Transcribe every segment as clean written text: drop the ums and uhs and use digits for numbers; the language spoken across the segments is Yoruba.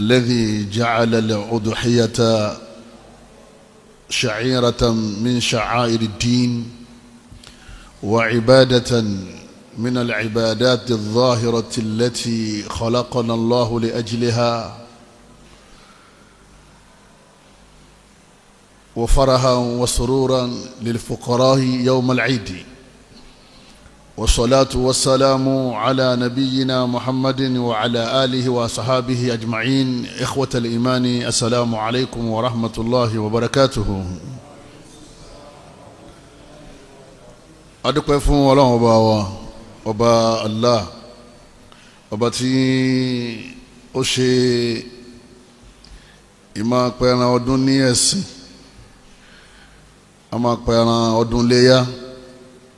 الذي جعل الأضحية شعيرة من شعائر الدين وعبادة من العبادات الظاهرة التي خلقنا الله لأجلها وفرحا وسرورا للفقراء يوم العيد. والصلاة والسلام على نبينا محمد وعلى آله وصحابه أجمعين. إخوة الإيمان، السلام عليكم ورحمة الله وبركاته. adúpẹ́ fún Ọlọ́run ọba wa, ọba Allah, ọba tí ó ṣe ìmọ̀ pẹran ọdún ní ẹ̀sìn, a máa pẹran ọdún léyá.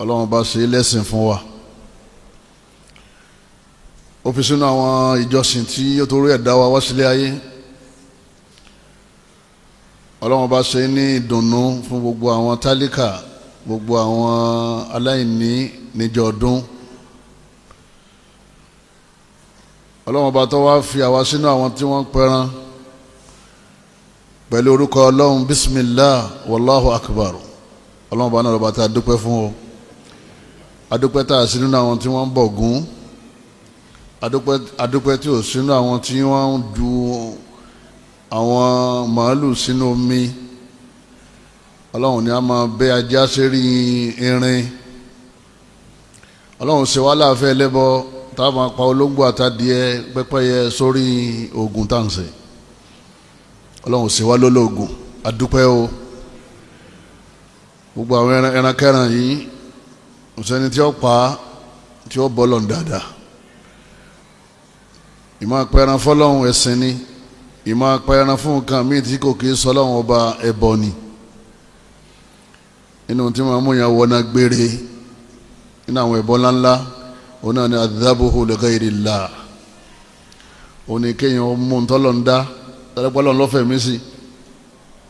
Ọlọ́run bá ṣe lẹ́sìn fún wa. Ó fi sínú àwọn ìjọsìn tí ó torí ẹ̀dá wa wá sílé ayé. Ọlọ́run bá ṣe ní ìdùnnú fún gbogbo àwọn tálíkà, gbogbo àwọn aláìní níjọ́ ọdún. Ọlọ́run bá tó wá fi àwa sínú àwọn tí wọ́n pẹran pẹ̀lú orúkọ Ọlọ́run, bismillah wallahu akbar. Ọlọ́run bá náà lọ́ba tá a dúpẹ́ fún o. Adúpẹ́ tá a sí nínú àwọn tí wọ́n ń bọ̀ gún, adúpẹ́ tí ò sínú àwọn tí wọ́n ń ju àwọn màálù sínú omi. Ọlọ́run ni a máa bẹ́ ajá sérí irin. Ọlọ́run ṣe wá láàfẹ́ ẹlẹ́bọ tá a máa pa olóńgbò àtàdìẹ pẹ́pẹ́yẹ sórí oògùn tàǹsẹ̀. Ọlọ́run ṣe wá lólógùn. Adúpẹ́ o. Gbogbo àwọn ẹrankẹ́ran yìí òsèni tí ó pa tí ó bọ́lọ̀ dáadáa. Ìmọ̀ apẹran fọlọ́run ẹ̀sìn ni, ìmọ̀ apẹran fún nǹkan míì tí kò kí sọ Ọlọ́run ọba ẹbọ ni. Inú tí wọ́n mú yàn wọná gbére nínú àwọn ẹbọ ńláńlá òun náà ni adhabuhu li ghayrillah. Òun ni kéèyàn mú ntọ́lọ̀ ń dá tẹ́lẹ̀pọ́lọ́ lọ́fẹ̀ẹ́ mí sí,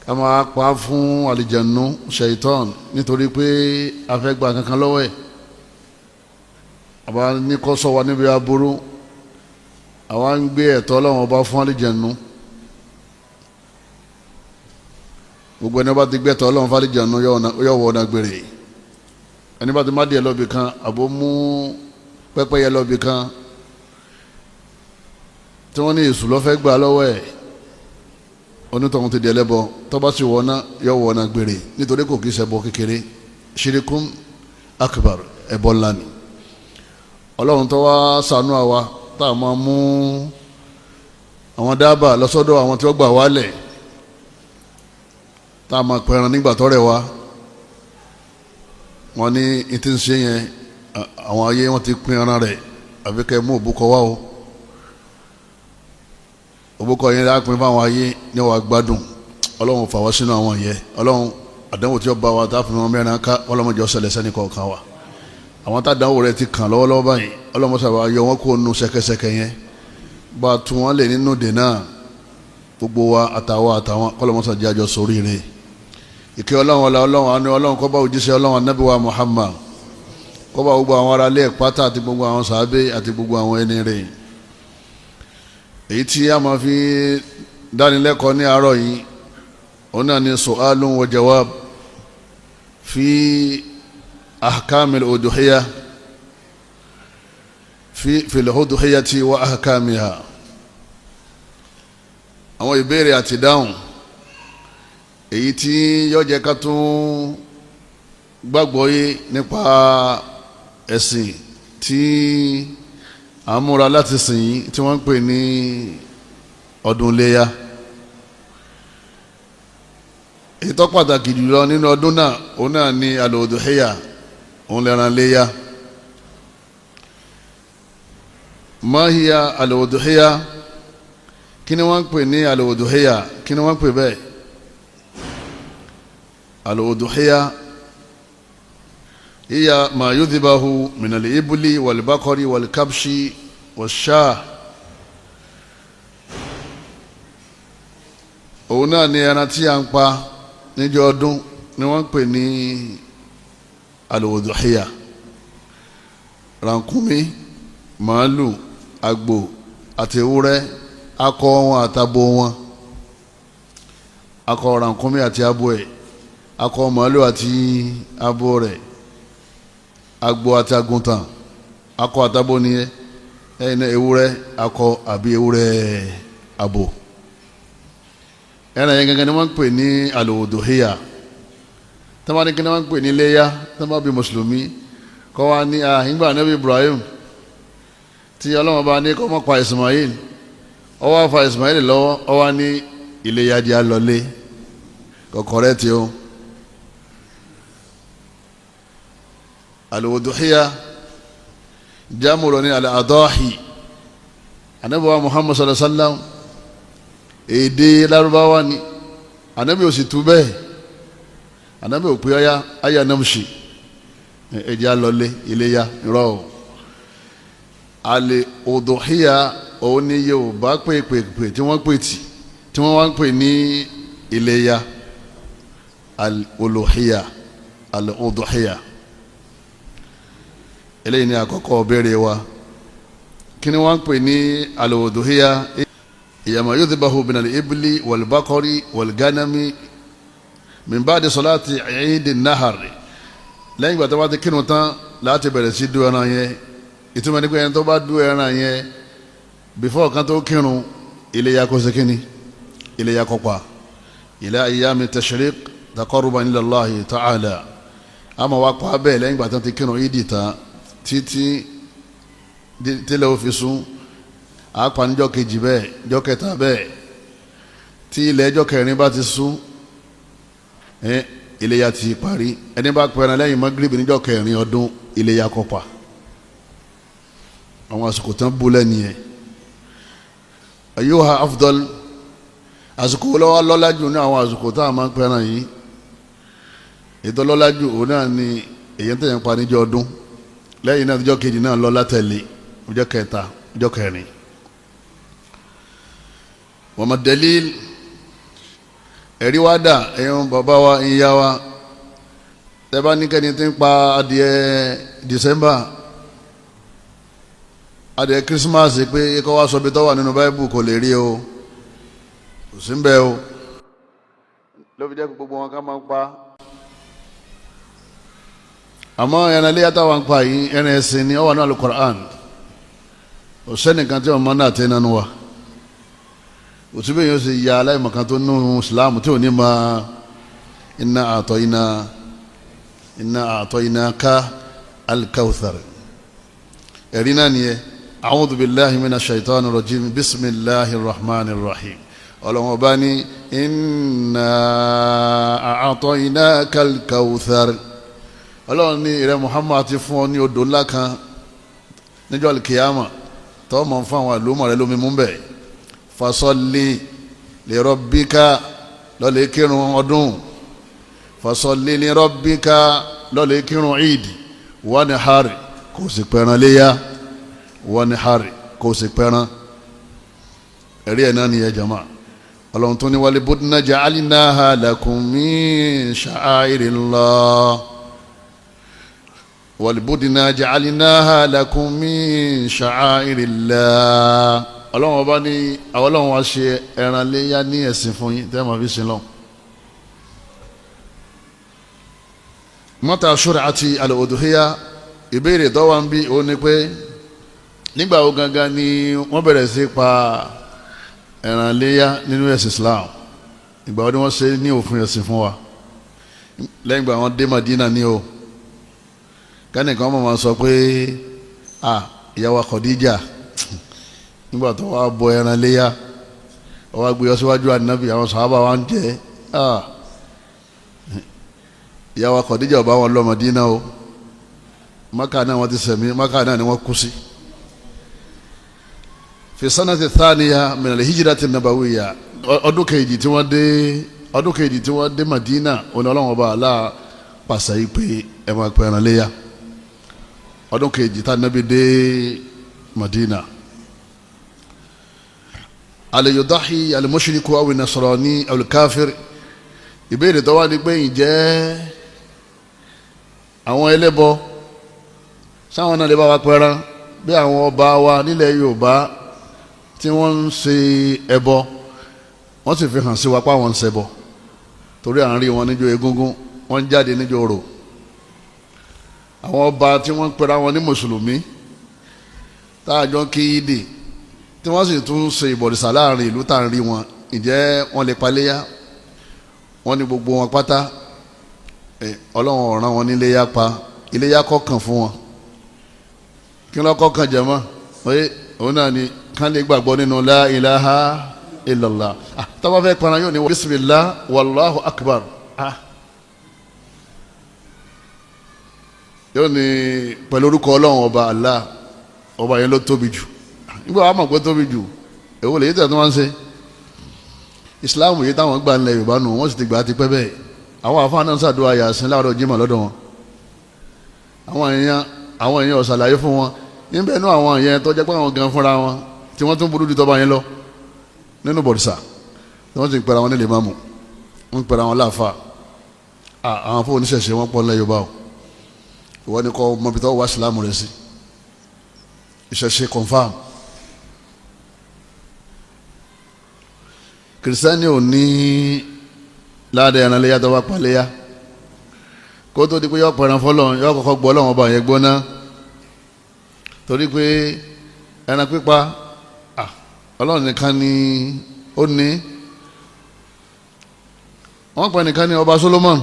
ká máa pa fún àlìjànú ṣaitan nítorí pé a fẹ́ gba kankan lọ́wọ́ ẹ̀. Àwa ní kó ṣọ́ wa níbi aburú, àwa ń gbé ẹ̀tọ́ Ọlọ́run ọba fún àlìjànú. Gbogbo ẹni bá ti gbé ẹ̀tọ́ Ọlọ́run fún àlìjànú yóò wọ ọ̀nà gbére. Ẹni bá ti má díẹ̀ lọ́bì kan àbó mú pẹ́pẹ́yẹ lọ́bì kan tí wọ́n ní èṣù ló fẹ́ gbà lọ́wọ́ ẹ̀, onítọ̀hún ti di ẹlẹ́bọ. tó bá sì wọ́ná yóò wọ́ná gbére nítorí kò kí ṣẹbọ kékeré. ṣirikun akbar, ẹbọ ńlá ni. Ọlọ́run tó wá ṣàánú àwa tá a máa mú àwọn dábà lọ́sọ́dọ̀ àwọn tí wọ́n gbà wálẹ̀, tá a máa pẹran nígbà tọ́rẹ̀ wa. wọ́n ní ìtí ń ṣe yẹn àwọn ayé wọ́n ti pín ara rẹ̀, àfi kẹ́ mú òbúkọ wá o. òbúkọ yẹn á pín fáwọn ayé ní wàá gbádùn. Ọlọ́run fà wá sínú àwọn yẹn. Ọlọ́run àdánwò tí ó bá wa tá a fi wọn mẹ́rin ká ọlọ́mọdé ọ̀sẹ̀lẹ̀ sẹ́ni kọ̀ọ̀kan wa. àwọn tádánwò rẹ̀ ti kàn lọ́wọ́lọ́wọ́ báyìí ọlọ́mọ sábà yọ wọn kó nu ṣẹ̀kẹ̀ṣẹ̀kẹ̀ yẹn, bá a tún wọn lè nínú dènà gbogbo wa àtàwọn kọlọmọsà jẹ́ àjọ sórí rẹ̀. ìkẹ́ Ọlọ́run ọlá Ọlọ́run àánú Ọlọ́run kó bá òjíṣẹ́ Ọlọ́run Ànábì wa Muhammad, kó bá gbogbo àwọn ará ilé ẹ̀ pátá àti gbogbo àwọn sàábé àti gbogbo àwọn ẹni rẹ̀. èyí tí a máa fi dánilẹ́kọ̀ọ́ ní àárọ̀ yìí òun náà ni su'alun wa jawab fi ahkamil uduhiyya fi al-uduhiyyati wa ahkamiha. àwọn ìbéèrè àti dáhùn èyí tí yóò jẹ́ ká tún gbàgbọ́ yé nípa ẹ̀sìn tí à ń múra láti sìn yìí tí wọ́n ń pè ní ọdún iléyá. èyí tó pàtàkì jùlọ nínú ọdún náà òun náà ni al-uduhiyya, òun lẹ́ran iléyá. ma hiya al-uduhiyya, kí ni wọ́n ń pè ní al-uduhiyya, kí ni wọ́n ń pè bẹ́ẹ̀? al-uduhiyya hiya ma yudhibahu min al-ibli wal-baqari wal-kabshi wash-shah. òun náà ni ẹran tí a ń pa níjọ́ ọdún ni wọ́n ń pè ní al-uduhiyya. ràkúnmí, màálù, àgbò àti ewúrẹ́ akọ wọn àtabo wọn, akọ rànkúnmí àti abo ẹ̀, akọ màálù àti abo rẹ̀, agbo àti àgùntàn, akọ àtabo nìyẹn. ẹ̀yìn ewúrẹ́ akọ àbí ewúrẹ́ abo. ẹran yẹn gangan ni wọ́n ń pè ní al-udhiyya. tọ́ba ní kí ni wọ́n ń pè ní iléyá, tọ́ba bí mùsùlùmí kọ́ wa ní ìgbà Ànábì Ibrahim tí Ọlọ́run bá ní kọ́ mọ́ pa Ismail, ó wá fa Ismail lọ́wọ́, ó wá ní iléyá di alọ́lé kọ̀kọ́rẹ́ tí ó. al-udhiyya jámùrọ̀ ní al-adahi. Ànábì wa Muhammad sallallahu alaihi wasallam èdè Lárúbáwá ni, Ànábì ò sì tú bẹ́ẹ̀. Ànábì ò pé ọyá ayé anamṣe ẹ̀jẹ̀ alọ́lé iléyá irọ́ o. al-udhiyya òun ni Yorùbá pè tí wọ́n pè tí wọ́n wá ń pè ní iléyá. al-uluhiyya al-udhiyya. eléyìí ni àkọ́kọ́ béèrè wa. kí ni wọ́n ń pè ní al-udhiyya? ìyàmà yudhbahu min al-ibli wal-baqari wal-ganami min ba'di salati eid an-nahar. lẹ́yìn ìgbà tó bá ti kírun tán láti bẹ̀rẹ̀ sí du ẹran yẹn. ìtumọ̀ ní pé ẹni tó bá du ẹran yẹn before kan tó kírun, iléyá kó ṣe kíni, iléyá kó pa. ila ayyami tashriq taqarruban ila Allahi ta'ala. àmọ́ wá pa bẹ́ẹ̀ lẹ́yìn ìgbà tó ti kírun ìdí tán títí tílẹ̀ ó fi sún. àápanijọ́ kejì bẹ́ẹ̀, jọ́ kẹta bẹ́ẹ̀, tí ilẹ̀ ẹjọ́ kẹrin bá ti sún, iléyá ti parí. ẹni bá pẹran lẹ́yìn mọ́gírìbì níjọ́ kẹrin ọdún, iléyá kó pa. àwọn àsìkò tán bú lẹ́ni ẹ̀. ayyuha afdal, àsìkò lọ́wọ́ lọ́lájú ní àwọn àsìkò tá a máa ń pẹran yìí. ètò lọ́lájú òun náà ni èyí tẹ̀yẹ̀ ń pa níjọ́ ọdún. lẹ́yìn náà níjọ́ kejì náà lọ látẹ̀lé, níjọ́ kẹta, níjọ́ kẹrin. wa ma dalil, ẹ̀rí wá dà ẹ̀yàn bàbá wa ìyá wa. tẹ́bá ní kẹ́ni tí ń pa adìẹ December, adìẹ Christmas, pé kọ́ wá sọ bí tó wà nínú Bible kò lè rí o, kò sí ń bẹ o. ló fi jẹ́ gbogbo wọn ká máa ń pa. àmọ́ ẹran ilé yàtọ̀ wa ń pa yìí, ẹran ẹ̀sìn ni ó wà ní Al-Qur'an. kò sẹ́nìkan tí ọmọ náà tẹ́ nánú wa. òtún bẹ́ẹ̀ yóò ṣe ya aláìmọ̀kan tó nínú Islam tí ò ní ma inna a'tainaka al-kawthar. ẹ̀rí náà nìyẹn. a'udhu billahi minash shaitani rajim, bismillahir rahmanir rahim. ọlọ́wọ́n bá ní inna a'tainaka al-kawthar. ọlọ́run ní ìrẹ́ Muhammad ti fún ọ ní odò ńlá kan níjọ́ al-kiyama tó mọ̀ fún àwọn àlùmọ̀ rẹ lómi mú bẹ́ẹ̀. fasalli li rabbika, lọ́lẹ̀ kírun ọdún. fasalli li rabbika, lọ́lẹ̀ kírun Eid. wanhar, kò sì pẹran léyà. wanhar, kò sì pẹran. ẹ̀rí ẹ̀ náà nìyẹn jama. ọlọ́run tó ní wal budna ja'alnaha lakum min sha'airillah. wal budna ja'alnaha lakum min sha'airillah. ọlọ́run ọba ní àwọn ọlọ́run wa ṣe ẹran léyà ní ẹ̀sìn fún yín tẹ́ máa fi sin lọ. mata shur'ati al-udhiyya, ìbéèrè tó wà ń bí ó ní pé nígbà wo gangan ni wọ́n bẹ̀rẹ̀ sí pa ẹran léyà nínú ẹ̀sìn Islam. ìgbà wo ni wọ́n ṣe ní òfin ẹ̀sìn fún wa. lẹ́yìn ìgbà wọn dé Madina ní o. kẹ́nìkan mọ̀ máa sọ pé ìyàwó Khadija nígbà tó wá bọ ẹran léyà, ó wá gbé ọ síwájú Ànábì, àwọn sàhábà wa ń jẹ. ìyàwó Khadija ọba wọn lọ Madina o. Mákà náà wọ́n ti sẹ̀mí, Mákà náà ni wọ́n kú sí. fi sanati thaniya min al-hijrati an-nabawiyya, ọdún kejì tí wọ́n dé Madina, òní Ọlọ́run ọba àlá pàṣẹ yìí pé ẹ máa pẹ ẹran léyà. ọdún kejì tá Ànábì dé Madina. al-yudahi al-mushriku aw an-nasrani aw al-kafir. ìbéèrè tó wá ní pé ǹjẹ́ àwọn ẹlẹ́bọ sáwọn náà lè bá wa pẹran bí àwọn ọba wa nílẹ̀ Yorùbá tí wọ́n ń ṣe ẹbọ wọ́n sì fi hàn sí wa pé àwọn ń ṣẹbọ torí à ń rí wọn níjọ́ egúngún wọ́n ń jáde níjọ́ orò àwọn ọba tí wọ́n pera wọn ní mùsùlùmí táàjọ kí ìdè tí wọ́n sì tún ṣe ìbọ̀rìṣà láàrin ìlú tá à ń rí wọn ǹjẹ́ wọ́n lè paléyà wọ́n ní gbogbo wọn pátá ọlọ́run ọ̀ràn wọn ní iléyà pa iléyà kọ̀ọ̀kan fún wọn kí ló kọ̀ọ̀kan jẹ mọ́ òun náà ni kán lè gbàgbọ́ nínú la ilaha illallah tọ́wọ́ fẹ́ paran yóò ní bismillah wallahu akbar yóò ní pẹ̀lú orúkọ ọlọ́run ọba Allah ọba yẹn ló tóbi jù nígbà wàá mọ̀ pé tóbi jù èwo lè yí tẹ̀ tó wọ́n ń ṣe islam yìí táwọn gbà ńlẹ̀ yorùbá nù wọ́n sì ti gbà á ti pẹ́ bẹ́ẹ̀ àwọn àfáàná ń ṣàdúrà yàsín láàárọ̀ jímọ̀ lọ́dọ̀ wọn àwọn èèyàn ọ̀sàlàyé fún wọn níbẹ̀ nú àwọn èèyàn tó jẹ́ pé àwọn gan fúnra wọn tí wọ́n tún burú ju tọ́ba yẹn lọ nínú bọ̀dìsà tí wọ́n ti ń pera wọn nílé máàmù wọ́n ń pera wọn láàfà àwọn fún oníṣẹ̀ṣe wọn pọ̀ ńlẹ̀ yorùbá o ìwọ ni kọ́ mọ́bitọ́ wá sílámù rẹ̀ sí ìṣẹ̀ṣe confam kìrìsìtẹ́nì ò ní ládàá ẹran léyà tó bá pa léyà kó tó di pé yọ pẹ̀ràn fọlọ́ yọ kọ́kọ́ gbọ́ ọlọ́run ọba yẹn gbóná torí pé ẹran pípa ọlọ́run nìkan ni ó ní wọ́n pẹ̀ nìkan ní ọba Solomon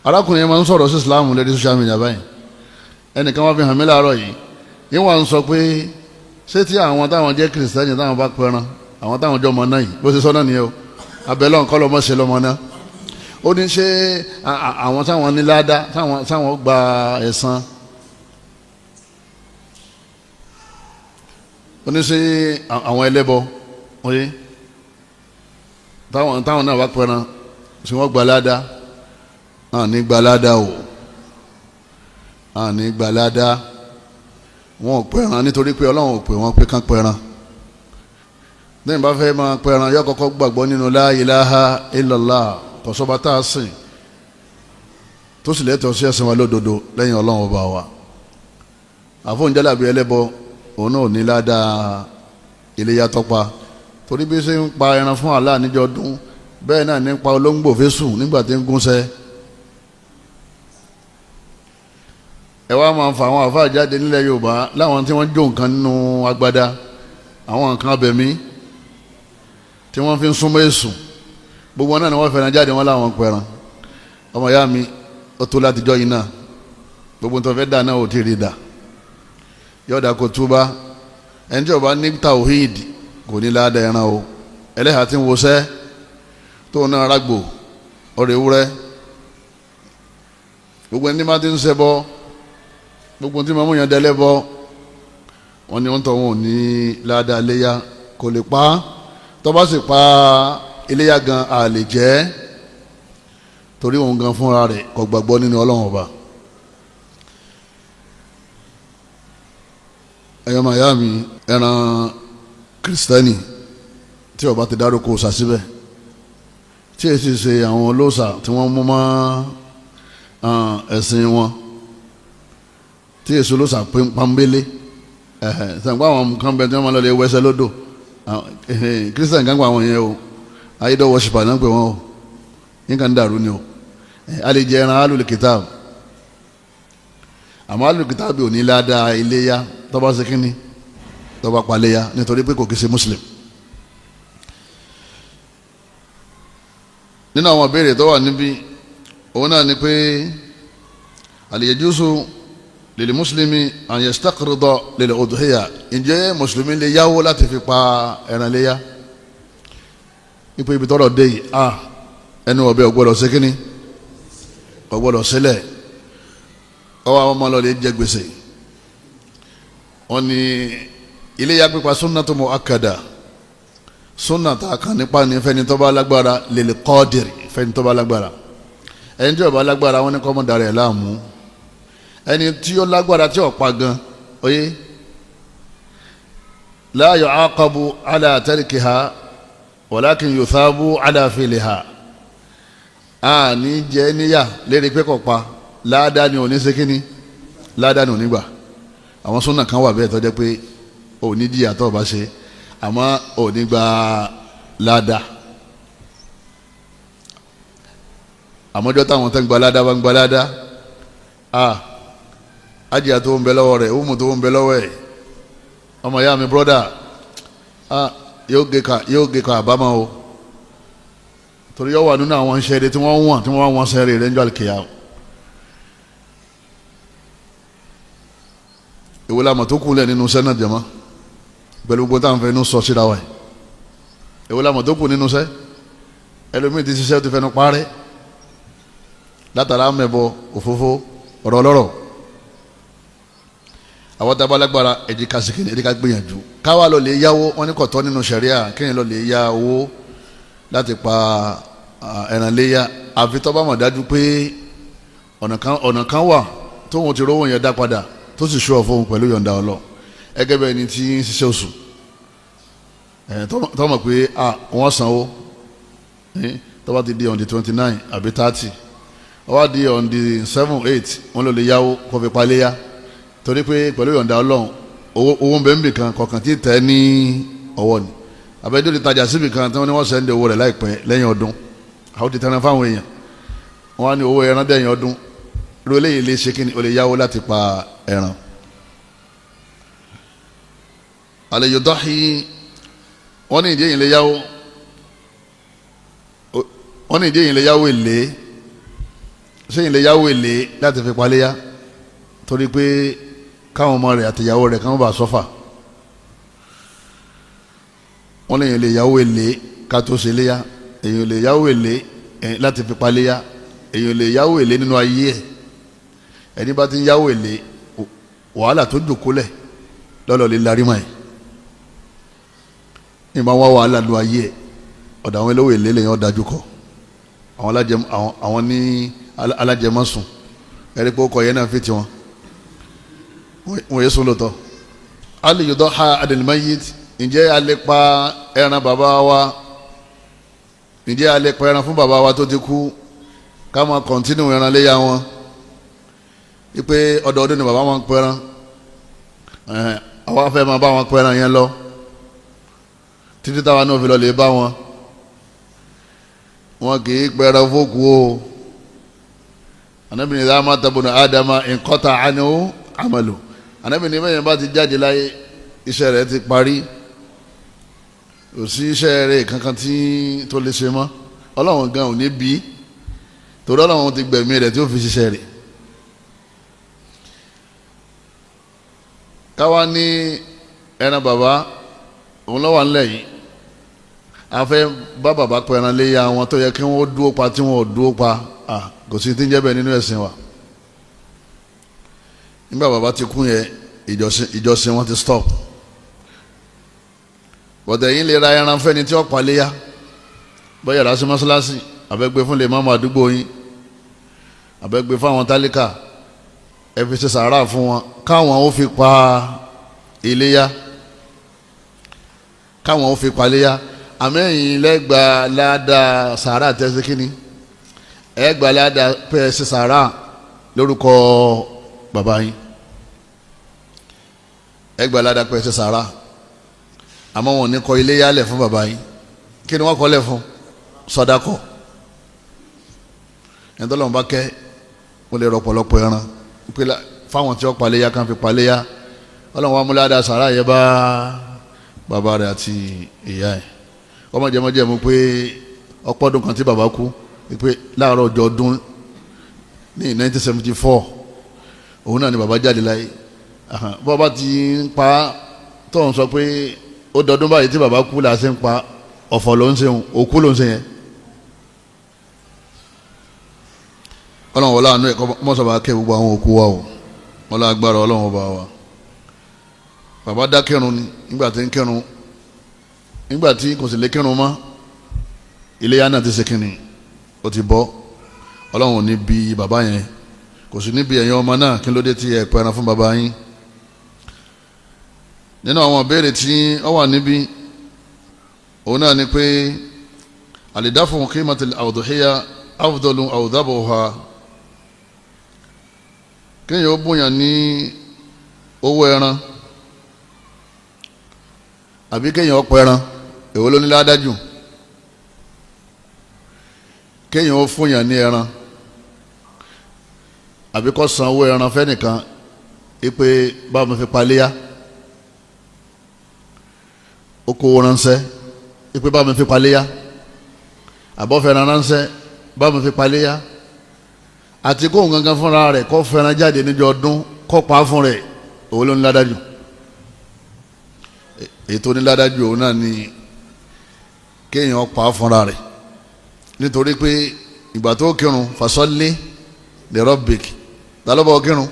arákùnrin yẹn máa ń sọ̀rọ̀ sí Islam lórí social media báyìí ẹnìkan wá fi hàn mí láàárọ̀ yìí yín wà ń sọ pé ṣé tí àwọn táwọn jẹ́ kìrìsìtẹ́nì táwọn bá pẹran àwọn táwọn jọ mọ náà yìí bó ṣe sọ náà nìyẹn o abẹ́lẹ́ ọ̀nkọ́ lọ́mọ ṣe lọ́mọ náà ó ní ṣé àwọn táwọn ní ládá táwọn gba ẹ̀san ó ní ṣé àwọn ẹlẹ́bọ oye táwọn náà bá pẹran ṣé wọ́n gba ládá ní gba ládá o ní gba ládá wọn ò pẹran nítorí pé Ọlọ́run ò pè wọ́n pé kán pẹran lẹ́yìn bá fẹ́ máa pẹran yọ kọ́kọ́ gbàgbọ́ nínú la ilaha illallah kọ̀sọ́ba tá a sìn tó sì lẹ́tọ̀ọ́ sí ẹ̀sìn wa lódodo lẹ́yìn Ọlọ́run ọba wa àfọ̀njálàbí ẹlẹ́bọ òun náà ò ní ládàá iléyà tọ́pa torí bí ṣe ń pa ẹran fún Allah níjọ́ ọdún bẹ́ẹ̀ náà ní pa olóńgbò fésùn nígbà tí ń gúnṣẹ́ ẹ wá máa fa àwọn àfáà jáde nílẹ̀ Yorùbá láwọn tí wọ́n jó nǹkan nínú agbada àwọn nǹkan abẹ̀mí tí wọ́n fi ń súnmọ́ èsùn gbogbo náà ni wọ́n fẹ́ràn jáde wọn láwọn pẹ̀ràn ọmọ ìyá mi ó tó láti jọ yìí náà gbogbo tó fẹ́ dà náà ò tí ì rí dà yọ̀ọ̀dà kò túbá ẹni tí ó bá ní tawhid kò ní ládàá ẹran o ẹlẹ́hàá tí ń wọṣẹ́ tó náà rágbò ọ̀rẹ́ ewúrẹ́ gbogbo ẹni máa ti ń ṣẹbọ gbogbo tí màmú yẹn dẹ́lẹ́ bọ́ wọn ni wọ́n tọ́ wọn ò ní ládàá léyà kò lè pa á tó bá sì pa iléyà gan a lè jẹ torí òun gan fúnra rẹ̀ kò gbàgbọ́ nínú Ọlọ́run ọba ẹyọ màyà mi ẹran kìrìsìtẹ́nì tí ó bá ti dárúkọ òòṣà síbẹ̀ tí èsì ṣe àwọn olóòṣà tí wọ́n mú mọ́ ẹ̀sìn wọn tí èso olóòṣà pọ́nbélé sàǹgbà àwọn kan bẹ tí wọ́n máa lọ lè wẹsẹ̀ lódò kírísítàn kan gba àwọn yẹn o ayédọ̀ wọ́ṣípà náà pé wọ́n o yín kan dàrú ni o a lè jẹ ẹran alùlù kìtàb àmọ́ alùlù kìtàb ò ní ládàá iléyà tó bá ṣe kínní tó bá paléyà nítorí pé kò kì í ṣe muslim. nínú àwọn ìbéèrè tó wà níbí òun náà ni pé àlìyéjúsù lil muslimi an yastaqrida lil udhiya ǹjẹ́ mùsùlùmí lè yáwó láti fi pa ẹran léyà ipò ibi tọ́rọ̀ dé yìí ẹnu ọ̀bẹ ọ̀gbọ́dọ̀ ṣe kínní ọ̀gbọ́dọ̀ sílẹ̀ ọwọ́ àwọn ọmọ ọlọ́ọ̀lẹ́ jẹ gbèsè wọn ni iléyà pípa sunnatu muakkada sunna tá a kàn nípa ní fẹ́ni tó bá lágbára lil qadiri fẹ́ni tó bá lágbára ẹni tí ó bá lágbára wọn ni kọ́ mọ́ darí ẹ̀ láàmú ẹni tí ó lágbára tí ó pa gan oyé la yu'aqabu ala tarkiha walakin yuthabu ala fi'liha a ní jẹ́ níyà lérí pé kò pa láàdá ni òní ṣe kíní láàdá ni òní gbà àwọn súnà kan wà bẹ́ẹ̀ tó jẹ́ pé òní jìyà tó bá ṣe àmọ́ ò ní gba ládàá àmọ́jọ́ táwọn tẹ́ ń gba ládàá bá ń gba ládàá ájìyà tó ń bẹ lọ́wọ́ rẹ̀ òmù tó ń bẹ lọ́wọ́ ẹ̀ ọmọ ìyá mi brọ́dà yóò gé ka àbámọ́ o torí yóò wà nínú àwọn iṣẹ́ tí wọ́n wọ́n sẹ́rẹ̀ rẹ̀ ń jọ àlùkìyà o. ìwé lamọ̀ tó kù lẹ̀ nínú sẹ́nà jẹ̀mọ́ pẹ̀lú gbogbo táwọn fẹ́ inú sọ síra wa yìí ìwé lamọ̀ tó kù nínú sẹ́ ẹlòmíì ti ṣiṣẹ́ tó fẹnu parẹ́ látara mẹ́bọ òfófó ọ̀rọ̀ ọlọ́rọ̀ àwọn tá a bá lágbára ẹ̀dí kásìkìnì ẹ̀dí ká gbìyànjú káwá lọ lè yáwó wọn ní kọ̀tọ́ nínú ṣẹ̀ríà kéèyàn lọ lè yá owó láti pa ẹran léyà àfi tó bá mọ̀ dájú pé ọ̀nà kan wà tóun ti rówó yẹn dá padà tó sì ṣọ́ fóun pẹ̀lú yọ̀ǹda ọlọ́ ẹgẹ́ bẹ́ẹ̀ ni tí ń ṣiṣẹ́ oṣù tó mọ̀ pé wọ́n sanwó tó bá ti di on the 29 àbí 30 ó wá di on the 7-8 wọ́n ló lè yáwó kó fi paléyà torí pé pẹ̀lú yọ̀ǹda ọlọ́run owó ń bẹ ń bì kan kọ̀ọ̀kan tí tẹ̀ ní ọwọ́ ni àbẹ́jọ́ ti tajà síbì kan tí wọ́n ní wọ́n sẹ́ndẹ̀ owó rẹ̀ láìpẹ́ lẹ́yìn ọdún àwọn ti tẹ̀ràn fáwọn èèyàn wọ́n á ní owó ẹran dẹ̀yìn ọdún irú eléyìí lè ṣe kíni o lè yáwó láti pa ẹran. àlejò dọ́hí wọ́n ní ìdí èyí lè yáwó èlé sẹ́yìn lè yáwó èlé láti fi paléyà torí pé káwọn ọmọ rẹ̀ àtìyàwó rẹ̀ káwọn bá sọ́fà wọ́n lèyìn lè yáwó èlé ká tó ṣe léyà èyàn lè yáwó èlé láti fi paléyà èyàn lè yáwó èlé nínú ayé ẹ̀ ẹni bá ti ń yáwó èlé wàhálà tó dòkólẹ̀ lọ́lọ́ lè larí mọ́ ẹ̀ ní ma wá wàhálà nínú ayé ẹ̀ ọ̀dọ̀ àwọn olówó èlé lèyàn dájú kọ àwọn ní alájẹmọ́sùn ẹ̀rí pé ó kọ yẹn náà fi tiwọn wọ́n yé sùn lóòótọ́ alẹ́ yóò dọ́ ha adèlémáyé ǹjẹ́ a lè pa ẹran bàbá wa ǹjẹ́ a lè pa ẹran fún bàbá wa tó ti kú ká máa kọ̀ntínú ẹran léyà wọn wípé ọdọọdún ni bàbá wọn pẹran àwa fẹ́ máa bá wọn pẹran yẹn lọ títí táwa náà fi lọ lè bá wọn kì í pẹran fókù o Ànábì ní idha mata ibnu Adama inqata anhu amalu Ànábì ní bẹ́ẹ̀ yẹn bá ti jáde láyé iṣẹ́ rẹ̀ ti parí kò sí iṣẹ́ rẹ̀ kankan tó lè ṣe mọ́ Ọlọ́run gan ò ní bí torí Ọlọ́run ti gbẹ̀mí rẹ̀ tí ó fi ṣiṣẹ́ rẹ̀. káwa ní ẹran bàbá òun lọ́wọ́ ńlẹ̀ yìí a fẹ́ bá bàbá pẹ́ ẹran léyà wọn tó yẹ kí wọ́n dúró pa tí wọ́n ò dúró pa kò sí tí ń jẹ́ bẹ́ẹ̀ nínú ẹ̀sìn wa nígbà bàbá ti kú yẹn ìjọsìn wọn ti stop bọ̀dẹ̀ yín lè ra ẹran fẹ́ni tí ó pa léyà bọ́yá rà sí mọ́ṣáláṣí àbẹ́gbẹ́ fún lè máàmù àdúgbò yín àbẹ́gbẹ́ fún àwọn tálíkà ẹ fi ṣe sàárà fún wọn káwọn ó fi pa iléyà káwọn ó fi pa iléyà àmẹ́yìn lẹ́gbàá ládàá sàárà tẹ́sí kínní ẹgbàá ládàá pẹ́ ṣe sàárà lórúkọ bàbá yín ẹgbàá ládàá pẹ́ ṣe sàárà àmọ́ wọn ní kọ iléyà lẹ̀ fún bàbá yín kí ni wọ́n kọ́ lẹ̀ fún sọdákọ̀ ẹni tó lọ́n bá kẹ́ ó lè rọ pọ̀lọpọ̀ ẹran pé fáwọn tí wọ́n paléyà kan fi paléyà ọlọ́run wa múlá sàrà yẹ bá bàbá rẹ̀ àti ìyá ẹ̀ ọmọ jẹmọ́jẹ́ mu pé ọpọ́dún kan tí bàbá kú pé láàárọ̀ ọjọ́ ọdún ní 1974 òun náà ni bàbá jáde láyé bàbá ti ń pa tó ń sọ pé ó dọdún báyìí tí bàbá kú là á ṣe ń pa ọ̀fọ̀ ló ń ṣe òkú ló ń ṣe yẹn ọlọ́run wọlé àánú ẹ̀kọ́ mọ́sàbà kẹ́ gbogbo àwọn òkú wa o wọlé agbára ọlọ́run ọba wa bàbá dá kírun ni nígbà tí ń kírun nígbà tí kò sì lè kírun mọ́ iléyá náà ti ṣe kínní ó ti bọ́ ọlọ́run ní bí bàbá yẹn kò sí níbi ẹ̀yin ọmọ náà kí ló dé tí ẹ pẹran fún bàbá yín nínú àwọn ìbéèrè tí ó wà níbí òun náà ni pé àlìdáfún qimatil awduhiya afdalu awdabuha kéèyàn ó bóyàn ní owó ẹran àbí kéèyàn pẹran èwo ló ní ládájú kéèyàn ó fún yàn ní ẹran àbí kó sanwó ẹran fẹ́nìkan ipe bá mi fi paléyà ó kó ránṣẹ́ ipe bá mi fi paléyà àbọ̀fẹ́ràn ránṣẹ́ bá mi fi paléyà àti kóhùn gangan fúnra rẹ̀ kó fẹ́ràn jáde níjọ́ ọdún kó pa fún rẹ̀ òun ló ní ládájú ètò ní ládájú òun náà ni kéèyàn pa fúnra rẹ̀ nítorí pé ìgbà tó kírun fasalli li rabbik ta ló bọ́ kírun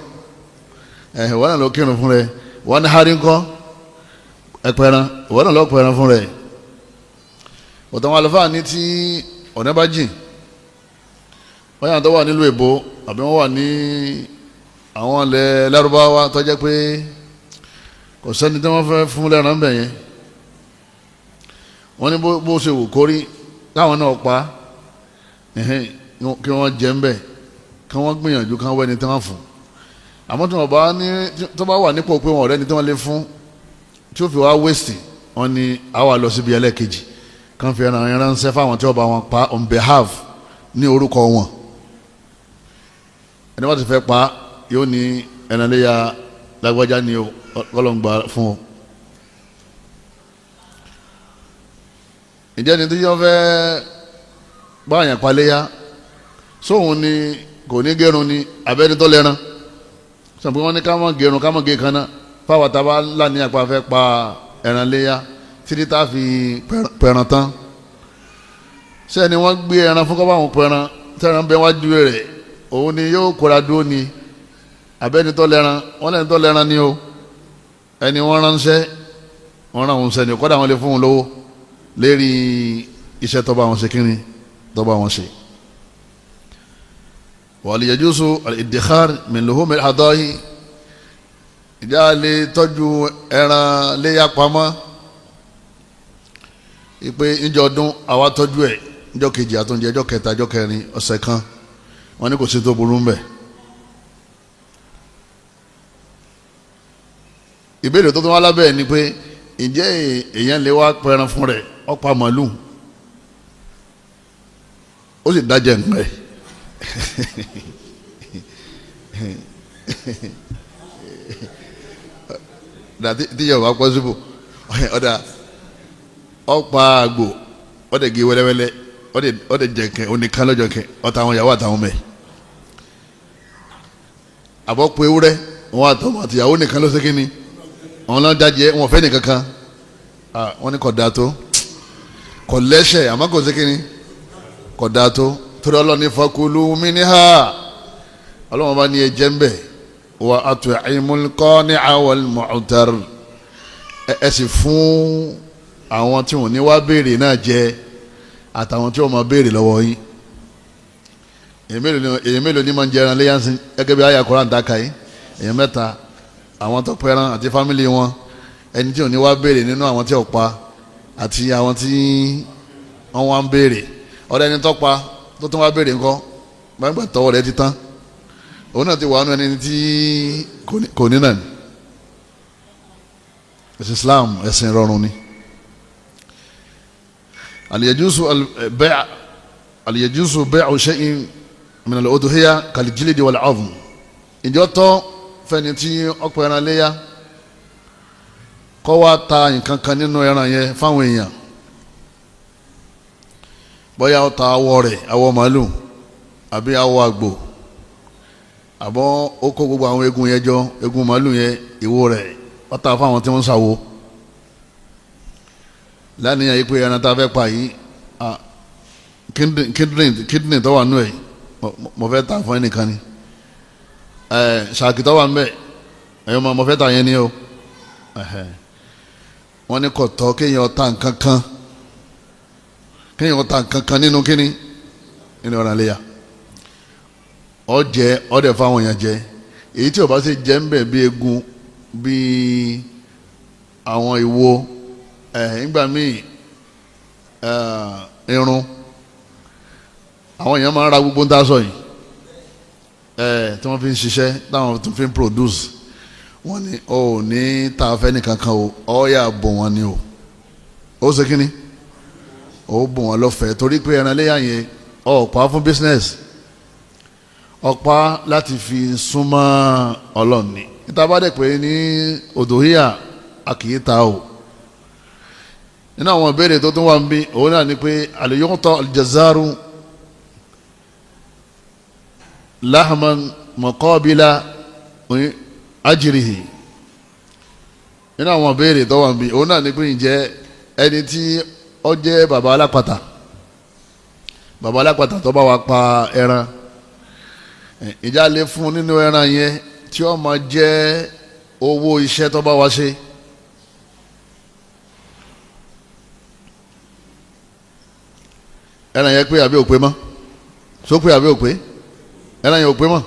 wọ́n náà lọ kírun fún rẹ̀ wọ́n ní harí ńkọ́ ẹ̀pẹ̀ràn wọ́n náà lọ pẹ̀ràn fún rẹ̀ ọ̀tọ̀ wọn àlùfáà ní tí ọ̀nà bá jìn wọ́n yàtọ̀ wà nílùú èbó àbí wọ́n wà ní àwọn ilẹ̀ lárúbáwá tó jẹ́ pé kò sẹ́ni tí wọ́n fẹ́ fún lẹ́ran bẹ̀ yẹn wọ́n ní bó ṣe wù kórí káwọn náà pa kí wọ́n jẹ́ ń bẹ̀ kí wọ́n gbìyànjú kí wọ́n wẹ́ni tí wọ́n fún àmọ́ tí wọ́n bá ní tó bá wà nípò pé wọn ọ̀rẹ́ ni tí wọ́n lè fún tí ó fi wá wéṣì wọ́n ní àwa lọ síbi ẹlẹ́ẹ̀kejì kan fi ẹran ránṣẹ́ fáwọn tí wọ́n bá wọn pa on behalf ní orúkọ wọn ẹni wọ́n ti fẹ́ pa yóò ní ẹnìléyà lágbájá ni ọlọ́ngbà fún ọ. ìjẹ́ ni tí wọ́n fẹ́ báyàn paléyà sóhun ni kò ní gẹrun ni abẹ́ni tó lẹ́ran sọ̀rọ̀ wọ́n ní ká mọ̀ gẹrun ká mọ̀ gé kan náà fáwọn tá a bá láni àpá fẹ́ pa ẹran léyà títí tá a fi pẹ̀ràn tán sẹ́ni wọ́n gbé ẹran fún kọ́ báwọn pẹ̀ràn tẹ̀ràn bẹ́ẹ̀ wájú rẹ̀ òun ni yóò kóra dúró ni abẹ́ni tó lẹ́ran wọ́n lẹ́ni tó lẹ́ran ni o ẹni wọ́n ránṣẹ́ wọ́n rán òun sẹ́ni kọ́dà wọn lè fún un lówó lérí iṣẹ́ tó bá wọn ṣe kínní tó bá wọn ṣe. wal yajuzu al-iddikhar min luhum al-adahi ìjà lè tọ́jú ẹran léyà pamọ́ ìpè ìjọ ọdún àwa tọ́jú ẹ̀ ìjọ kejì àtúnjẹ ìjọ kẹta ìjọ kẹrin ọ̀sẹ̀ kan wọ́n ní kò sí tó burú mbẹ̀. ìbéèrè tó tún wá lábẹ́ ẹ̀ ni pé ǹjẹ́ èèyàn lè wá pẹran fún rẹ̀ ọ̀pá màlúù ó sì dájẹ́ nǹkan ẹ̀ tíyẹ̀ wá pọ́ síbò ọ̀dà ọ̀pá àgbò ọ̀dẹ̀ gé wẹ́lẹ́wẹ́lẹ́ ọ̀dẹ̀ jẹ̀kẹ́ oníkan lọ́jọ́ kẹ́ ọ̀tá àwọn ìyàwó àtàwọn mẹ́ àbọ̀pọ̀ ewúrẹ́ wọn àtọmọ àtìyàwó nìkan ló ṣe kí ni wọn lọ dájẹ́ wọn fẹ́ nìkan kan wọn ní kò dáa tó kò lẹ́sẹ̀ àmọ́ kò ṣe kí ni kò dáa tó torí ọlọ́ni fakulu minha ọlọ́wọ́n bá ní ẹ jẹ́ ń bẹ̀ wa at'imul qani'a wal mu'tar ẹ sì fún àwọn tí wọ́n ní wá béèrè náà jẹ àtàwọn tí wọ́n máa béèrè lọ́wọ́ yín èyàn mélòó ni máa ń jẹran léyà sí gẹ́gẹ́ bí àyá Kùránì dáka yìí èyàn mẹ́ta àwọn tó pẹran àti fámìlì wọn ẹni tí wọ́n ní wá béèrè nínú àwọn tí ò pa àti àwọn tí wọ́n wá ń béèrè ọ̀rẹ́ ẹni tó pa tó tún wá béèrè ńkọ́ gbàgbà tọwọ́ rẹ̀ ti tán òun náà ti wà nínú ẹni tí kò ní náà ní ẹ̀sìn Islam ẹ̀sìn rọrùn ni. aliyajusu bai'u shay'in min al-udhiyya kal-jildi wal-'azm ìjọ tọ́ fẹ́ni tí ọ̀pọ̀ ẹran léyà kọ́ wá ta nǹkan kan nínú ẹran yẹn fáwọn èèyàn bóyá ó ta awọ rẹ̀ awọ màálù àbí awọ àgbò àbọ̀ ó kó gbogbo àwọn egun yẹn jọ egun màálù yẹn ìwo rẹ̀ ó ta fáwọn tí wọ́n ń ṣàwo lánìyàn yìí pé ẹran tá a fẹ́ pa yìí kíndìnrín tó wà nù ẹ̀ mo fẹ́ ta fún ẹnìkan ni ṣàkì tó wà ń bẹ̀ ẹ̀yọ́ mo fẹ́ ta yẹn ni o wọ́n ní kò tọ́ kéèyàn ta nǹkan kan nínú kíní nínú ọ̀ràn léyà ọ̀dẹ̀ fáwọn èèyàn jẹ èyí tí ó bá ṣe jẹ́ ń bẹ̀ bí egun bí àwọn ìwo nígbà míì irun àwọn èèyàn máa ń ra gbogbo ń tásọ yìí tí wọ́n fi ń ṣiṣẹ́ táwọn tún fi ń produce wọ́n ní o ò ní ta fẹ́ nìkan kan o ọ̀ọ́yà bò wọ́n ni o ó ṣe kíni ó bùn wọn lọ́fẹ̀ẹ́ torí pé ẹran léyà yẹn ọ̀pá fún business ọ̀pá láti fi súnmọ́ Ọlọ́run ni níta bá dẹ̀ pé ní òdòhíyà a kì í ta o nínú àwọn ìbéèrè tó tún wà ń bí òun náà ni pé àlèyóntọ́ aljazaru lahman muqabila ajrihi nínú àwọn ìbéèrè tó wà ń bí òun náà ni pé ǹjẹ́ ẹni tí ó jẹ́ bàbá alápàtà tó bá wa pa ẹran ìjà lè fún nínú ẹran yẹn tí ó máa jẹ́ owó iṣẹ́ tó bá wa ṣe. ẹran yẹn pé àbí òpè mọ́ só pé àbí òpè ẹran yẹn òpè mọ́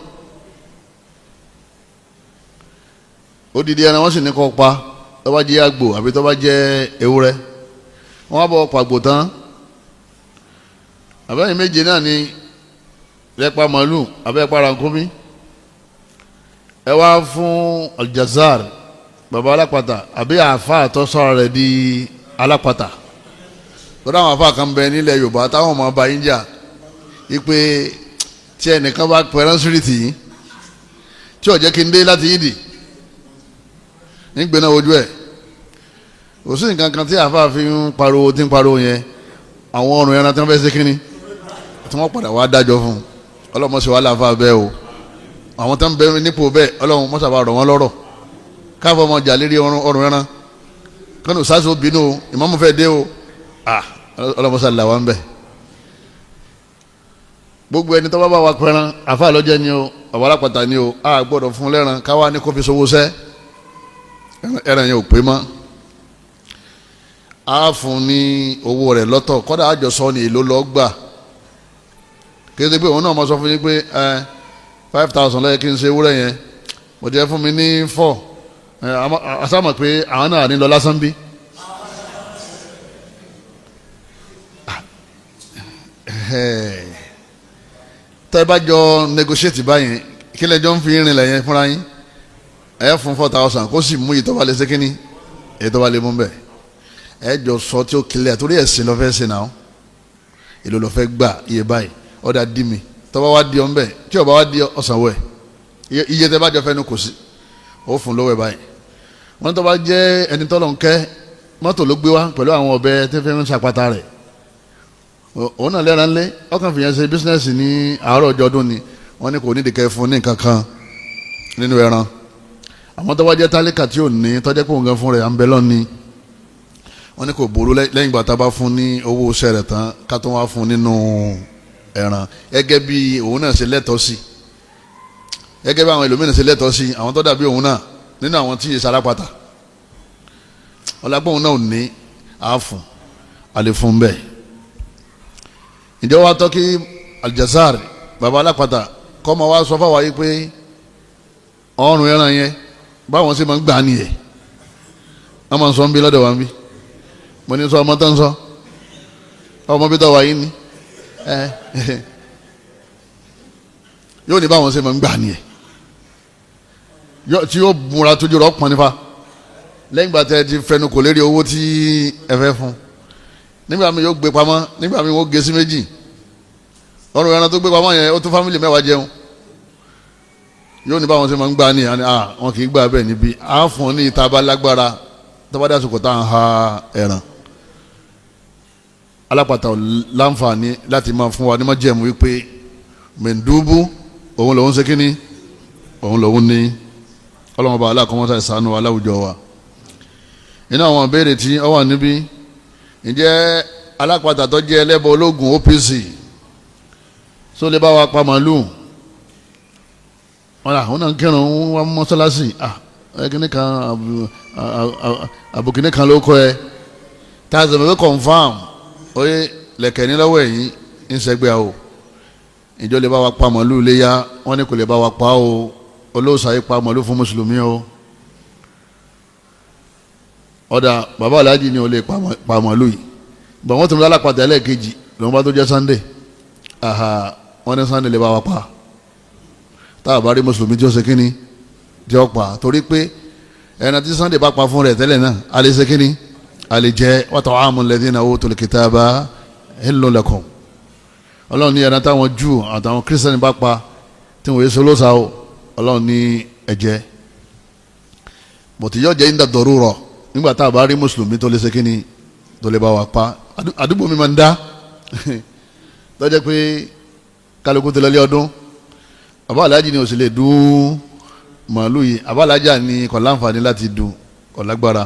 odidi ẹran wọ́n sì ní kó pa tó bá jẹ́ àgbò àbí tó bá jẹ́ ewúrẹ́ wọ́n á bọ̀ pàgbò tán àbẹ́yìn méje náà ni lẹ́pa màálù abẹ́pá rankumi ẹ wá fún aljazar baba alápàtà àbí àáfà àtọ́sọ́ra rẹ̀ di alápàtà lọ́dọ̀ àwọn àáfà kan bẹ nílẹ̀ Yorùbá táwọn ọmọ ọba yín jà ipe tí ẹnìkan bá pẹ̀rán síríìtì yìí tí ò jẹ́ kí n dé láti yídì nígbẹ́ náà ojú ẹ̀ kò sí nǹkan kan tí àáfà fi ń pariwo tí ń pariwo yẹn àwọn ọrùn ẹran tí wọ́n fẹ́ ṣe kínní tí wọ́n padà wá dájọ́ fún un ọlọ́run mọ̀ sí wàhálà fà bẹ́ẹ̀ o àwọn tó ń bẹ nípò bẹ́ẹ̀ ọlọ́run mọ̀ sábà rọ̀ wọ́n lọ́rọ̀ káfọ́ ọmọ jà lérí ọrùn ẹran kánú sáṣọ bínú o ìmáàmù fẹ́ dé o ọlọ́run mọ̀ sábà wà ń bẹ̀. gbogbo ẹni tó bá bá wa pẹran àfa lọ́jẹ́ ni o bàbá alápàtà ni o a gbọ́dọ̀ fún lẹ́ran káwá ní kó fi sowó sẹ́ ẹran yẹn ò pé mọ́ a fún ní owó rẹ̀ lọ́tọ̀ kọ́dà àjọsọ ni èlò lọ́ọ́ gbà kéde pé òun náà mọ sọ fún yín pé 5,000 lẹ́yìn kí n ṣe ewúrẹ́ yẹn mo jẹ́ fún mi ní 4 asámọ̀ pé àwọn náà ní lọ lásán bí. tẹ́ ẹ bá jọ negotiate báyìí kí lẹ́jọ́ ń fi irin lẹ́yìn fúnra yín ẹ fún 4,000 kó sì mú ìtọ́ba lé sékíní ìtọ́ba lé mú bẹ́ẹ̀ ẹ jọ sọ tí ó kílẹ̀ torí ẹ̀sìn lọ́fẹ́ ṣe náà èlò lọ́fẹ́ gbà iye báyìí ọ̀dà dì mí tọ́ba wá di ọ̀nbẹ tí ọba wá di ọ̀sánwó ẹ̀ iye tẹ́ bá jọ fẹ́ nu kò sí ó fún lówó ẹ̀ báyìí wọ́n tọ́ba jẹ́ ẹni tọ́lọ̀ ń kẹ́ mọ́tò ló gbé wá pẹ̀lú àwọn ọ̀bẹ tí ń fi ń ṣàpàtà rẹ̀ òun náà lẹ́ran lé ọkàn fìyẹn ṣe bísínẹ́sì ní àárọ̀ ọjọ́ ọdún ni wọ́n ní kò ní ìdíkẹ́ fún ní nǹkan kan nínú ẹran àwọn tọ́ba jẹ́ tálíkà tí ò ní tọ́jẹ́ pé òun gan fún rẹ̀ à ń bẹ lọ́ni wọ́n ní kò burú lẹ́yìn ìgbà tá a bá fún ní owó iṣẹ́ rẹ̀ tán ká tó wá fún nínú ẹran gẹ́gẹ́ bí òun náà ṣe lẹ́tọ̀ọ́ sí gẹ́gẹ́ bí àwọn ẹlòmíràn ṣe lẹ́tọ̀ọ́ sí àwọn tó dàbí òun náà nínú àwọn tí yìí sálápàtà ọlágbọ́n òun náà ò ní àáfùn àlè fún bẹ́ẹ̀ ìjọba wa tọ́kí aljazar baba alápàtà kọ́ ma wá sọ fáwa yìí pé ọrùn ẹran yẹn báwọn ṣe máa ń gbà á nìyẹn wọ́n máa ń sọ ń bí lọ́dọ̀ wa ń bí mo ní sọ ọmọ tó ń sọ ọmọ bí tọ́ wa yìí ni yóò ní báwọn ṣe máa ń gbà nìyẹn tí yóò múra tójú rọ pọn nípa lẹ́yìn ìgbà tẹ́ ti fẹnu kò lérí owó tí ẹ fẹ́ fún nígbà mi yóò gbé pamọ́ nígbà mi wọ́n gé sí méjì ọrùn ẹran tó gbé pamọ́ yẹn ó tún fámìlì mẹ́wàá jẹun yóò ní báwọn ṣe máa ń gbà nìyẹn wọn kì í gbà bẹ́ẹ̀ níbi à ń fún ní ìta bá lágbára tọ́bádé àsìkò tá à ń ha ẹran alápàtà láǹfààní láti máa fún wa ní májẹ̀mú wípé mẹ̀ndúbú òun lòun ṣe kíní òun lòun ní ọlọ́mọba aláàkọ́mọ́sá ìsànú aláwùjọ wa iná àwọn ìbéèrè tí ó wà níbí ǹjẹ́ alápàtà tó jẹ́ ẹlẹ́bọ ológun OPC só lè bá wa pa màálù wọn náà kírun wọn mọ́sálásì kíní kan àbùkíní kan ló kọ́ ẹ tá a sọ pé confam oye lẹ̀kẹ̀ ní lọ́wọ́ ẹ̀yìn ń sẹ́gbẹ́ o ìjọ lè bá wa pa màálù léyà wọ́n ní kò lè bá wa pa o olóòsà yìí pa màálù fún mùsùlùmí o ọ̀dà bàbá aláàjì ni ó lè pa màálù yìí bọ̀ wọ́n tún lọ́la pàtẹ́ ẹlẹ́ẹ̀kejì lòun bá tó jẹ́ Sunday wọ́n ní Sunday lè bá wa pa tá a bá rí mùsùlùmí tí ó ṣe kíni tí ó pa torí pé ẹran tí Sunday bá pa fún rẹ̀ tẹ́lẹ̀ náà a lè ṣe kíni àlejẹ wa ta'amul ladhina utul kitaba hillun lakum ọlọ́run ní ẹran táwọn Júù àtàwọn kírísítẹ́nì bá pa tí wọ́n yé so lóṣà o ọlọ́run ní ẹ̀jẹ̀ bọ̀tí yóò jẹ́ inda darura nígbà tá a bá rí mùsùlùmí tó lè ṣe kíni tó lè bá wa pa àdúgbò mi máa ń dá lọ́jọ́ pé kálukú ti lọ́lé ọdún àbá aláàjì ni ò sì lè dún màálù yìí àbá alájà ni kò láǹfààní láti dún kò lágbára.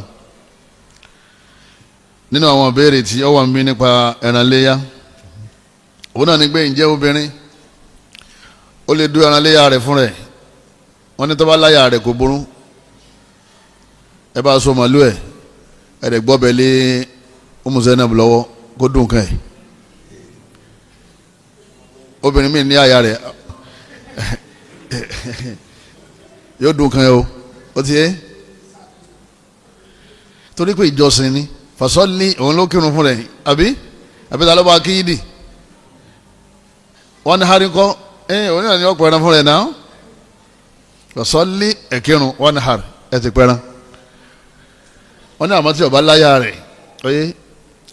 Nínú àwọn ìbéèrè tí ó wà ń bí nípa ẹran léyà òun náà ní pé ǹjẹ́ obìnrin ó lè dún ẹran léyà rẹ̀ fún rẹ̀ wọ́n ní tó bá láyà rẹ̀ kò burú ẹ bá so màálù ẹ̀ ẹ̀rẹ̀ gbọ́bẹ̀ lé Umu Zainab lọ́wọ́ kó dùn kàn ẹ̀ obìnrin mi ní àyà rẹ̀ yóò dùn kàn ẹ̀ o ó ti yé torí pé ìjọsìn ni fasọ́lì òun ló kírun fún rẹ̀ àbí ta ló bá kí yídì wọ́n ní harí kọ́ òun náà ni wọ́n pẹ̀rẹ̀ fún rẹ̀ náà fasọ́lì ẹ̀kírun wọ́n ní harí ẹ̀ ti pẹ̀rẹ̀ wọ́n ní àmọ́ tí ọba láyà rẹ̀ oyé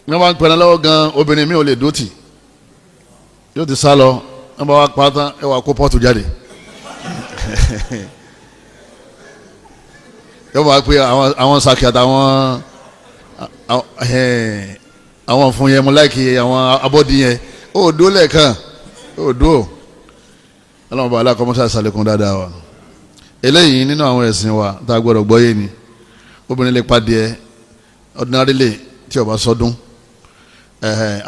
wọ́n bá ń pẹ̀rẹ̀ lọ́wọ́ gan obìnrin mi ò lè dótì yóò ti sá lọ wọ́n bá wá pátá ẹ wà kó pọ́ọ̀tù jáde yóò máa pe àwọn sàkì àtàwọn àwọn fún yẹn mo láìkì àwọn abọ́dí yẹn ó dó lẹ́ẹ̀kan ó dó ọlọ́mọba aláàkọ́mọ́sá ìsàlẹ̀kùn dáadáa wa eléyìí nínú àwọn ẹ̀sìn wa tá a gbọ́dọ̀ gbọ́yé ni obìnrin lè padìẹ ordinary lè tí ó bá sọdún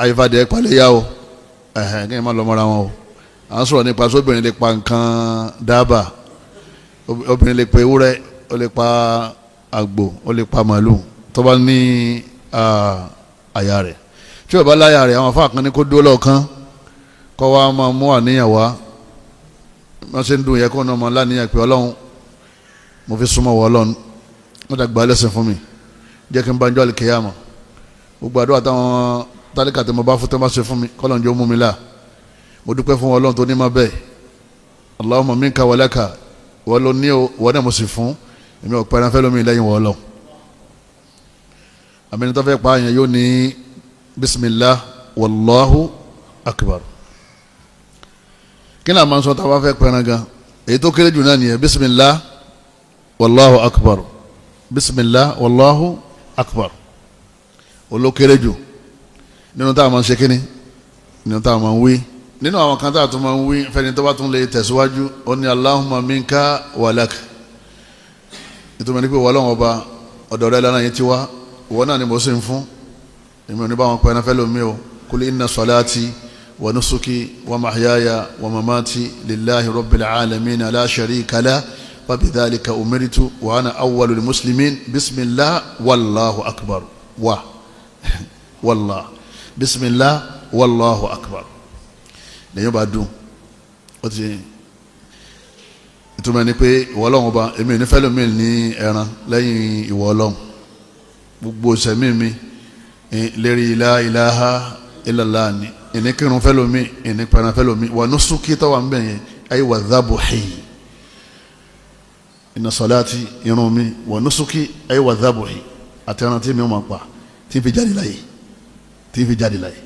ayífadìẹ paléyà o kí ẹ má lọ mọ́ra wọn o à ń sọ̀rọ̀ nípa sóbìnrin lè pa nǹkan dábàá obìnrin lè pa ewúrẹ́ ó lè pa àgbò ó lè pa màálù tó bá ní àyà rẹ̀ tí ó bá láyà rẹ̀ àwọn afáàkàn ní kó dúró lọ́ọ̀kan kọ́ wa máa mú àníyàn wá wọ́n ṣe ń dùn yẹ kó náà máa láníyàn pé ọlọ́run mo fi súnmọ́ wọ ọlọ́run wọ́n ti gba ẹlẹ́sìn fún mi jẹ́ kí n bá ń jọ́ àlìkèyàmà gbogbo àdúrà táwọn tálíkà tí mo bá fún tó bá ṣe fún mi kọ́lọ̀ ń jẹ́ ó mú mi là mo dúpẹ́ fún ọlọ́run tó ní má bẹ́ẹ̀ Allahumma minka wa laka wọ́n ló ní wọ́n náà mo sì fún èmi ò pẹ́ran fẹ́ lómi lẹ́yìn wọ́n lọ àmì tó fẹ́ pa àyàn yóò ní bismillah wallahu akbar kí ni a máa ń sọ tá a bá fẹ́ pẹ́ran gan èyí tó kéré jù náà nìyẹn bismillah wallahu akbar bismillah wallahu akbar olókéré jù nínú tá a máa ń ṣe kíni nínú tá a máa ń wí nínú àwọn kan tá a tún máa ń wí fẹ́ni tó bá tún lè tẹ̀síwájú ó ní Allahumma minka wa lak ìtumọ̀ ní pé wọ́n lọ́wọ́ ọba ọ̀dọ̀ rẹ̀ lánàá yẹn ti wá wọ́n náà ni mo sì ń fún èmi ò ní bá wọn pẹ́ náà fẹ́ lómi o kul inna salati wa nusuki wa mahyaya wa mamati lillahi rabbil alamin la sharika la wa bidhalika umirtu wa ana awwalul muslimin bismillah wallahu akbar wallah bismillah wallahu akbar lẹ́yìn bá dùn ó ti ìtumọ̀ ni pé ìwọ Ọlọ́run ọba èmi ní fẹ́lẹ́ mi ní ẹran lẹ́yìn ìwọ Ọlọ́run gbogbo sẹ́mi mi lérí la ilaha illallah ni ìní kírun fẹ́lẹ́ mi ìní pẹ̀rẹ̀ fẹ́lẹ́ mi wà nusuki tọ́wà ń bẹ̀yẹn ayé wà dhabuhi inna salati irun mi wà nusuki ayé wà dhabuhi àti ẹran tí mi ò máa pa tí fi jáde láyé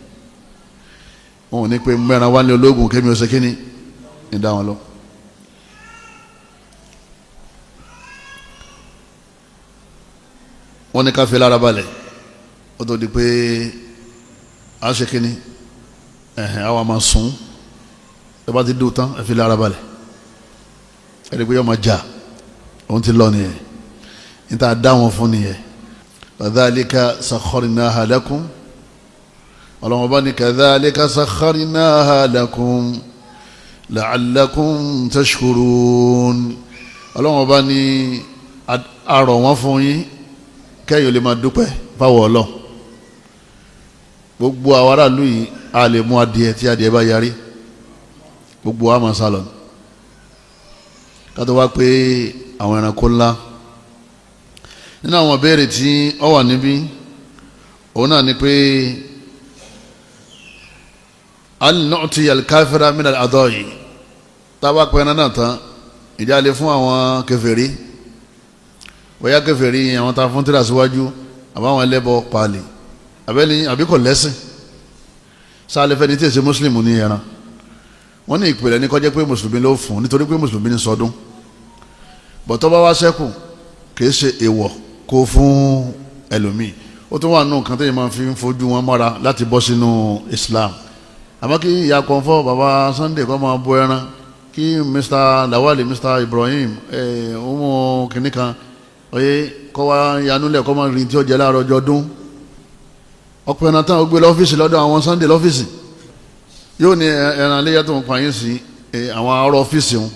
wọn ò ní pé mẹ́ran wá ní ológun kémi ọ̀sẹ̀ kíní ní dá wọn lọ. wọ́n ní ká fi lára balẹ̀ ó tó di pé a ṣe kíní àwa máa sùn ẹ bá ti dùn tán ẹ fi lára balẹ̀ ẹ rí i pé yọ máa jà òun ti lọ nìyẹn níta dá wọn fún nìyẹn kadhalika sakharnaha lakum ọlọ́wọ́n bá ní kadhalika sakharnaha lakum la'allakum tashkurun ọlọ́wọ́n bá ní àrọ̀ wọn fún yín kẹ́yìn lè máa dúpẹ́ fáwọ̀ ọlọ́ gbogbo àwọn aráàlú yìí a lè mú adìẹ tí adìẹ bá yarí gbogbo wa máa sálọ kátó wá pé àwọn ẹranko ńlá nínú àwọn ìbéèrè tí ó wà níbí òun náà ni pé al-nu'ti al-kafira min al-adai tábà pẹ́ náà tán ìjà lè fún àwọn kèfèrí bóyá kèfèrí àwọn tá a fún tíra síwájú àbáwọn ẹlẹ́bọ paálí àbíkọ̀ lẹ́sìn sáàlẹ̀ fẹ́ni tí èsì mùsùlùmí ní ẹran wọ́n ní ìpìlẹ̀ ní kọjá pé mùsùlùmí ló fún nítorí pé mùsùlùmí ní sọdún bọ̀tọ́ bá wá sẹ́kù kìí ṣe èèwọ̀ kó fún ẹlòmíì ó tún wà nù kan tẹ́yìn máa fi ń fojú wọn mọ́ra láti bọ́ sínú Islam àmọ́ kí ìyá kan fọ́ baba Sunday kọ́ máa bọ ẹran kí Mr. Lawali Mr. Ibrahim ọmọ kìnnì kan oyè kọ́ wá yanúlẹ̀ kọ́ máa rìn tí ó jẹ́ láàárọ̀ ọjọ́ ọdún ọ̀pọ̀ ẹran tán ó gbé lọ́fíìsì lọ́dọ̀ àwọn Sunday lọ́fíìsì yóò ní ẹran léyà tó ń pa yín sí àwọn ará ọ́fíìsì wọn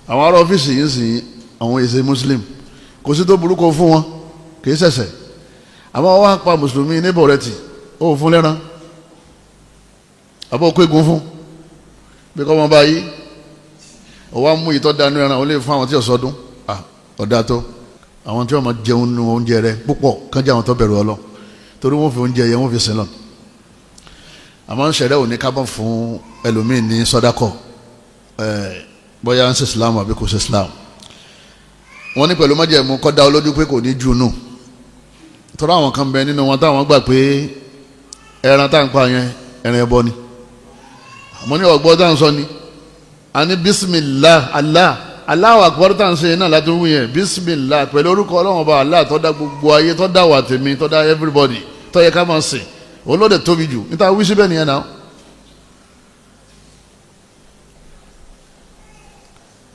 àwọn ará ọ́fíìsì yín sí àwọn èsè Muslim kò sí tó burúkú fún wọn kì í ṣẹ̀ṣẹ̀ àmọ́ wọ́n wá pa mùsùlùmí níbọ̀ rẹ̀ tì ó fún lẹ́ran àbọ̀ kó egun fún bí kọ́ wọn bá yí ó wá mú ìtọ́ dánú ẹran ó lè fún àwọn tí ò sọdún ọ̀dà tó àwọn tí wọ́n máa jẹun nínú oúnjẹ rẹ̀ púpọ̀ kánjá àwọn tó bẹ̀rù Ọlọ́run torí wọ́n fi oúnjẹ yẹn wọ́n fi sin lọ àmọ́ ń ṣẹ̀rẹ́ òní kábọ̀ fún ẹlòmíín ní sọ́dákọ̀ bóyá ń ṣe Islam àbí kò ṣe Islam wọ́n ní pẹ̀lú májẹ̀mú kọ́ dá olójú pé kò ní jù nù tọ́lá àwọn kan bẹ nínú wọn táwọn gbà pé ẹran tá à ń pa yẹn ẹran ẹbọ ni àmọ́ ní ọ̀gbọ́n tá à ń sọ ni a ní bismillah Allahu akbar tá à ń ṣe náà láti wú yẹn bismillah pẹ̀lú orúkọ Ọlọ́run ọba Allah tó dá gbogbo ayé tó dá wà tèmi tó dá everybody tó yẹ ká máa sìn olóde tóbi jù níta wí síbẹ̀ nìyẹn náà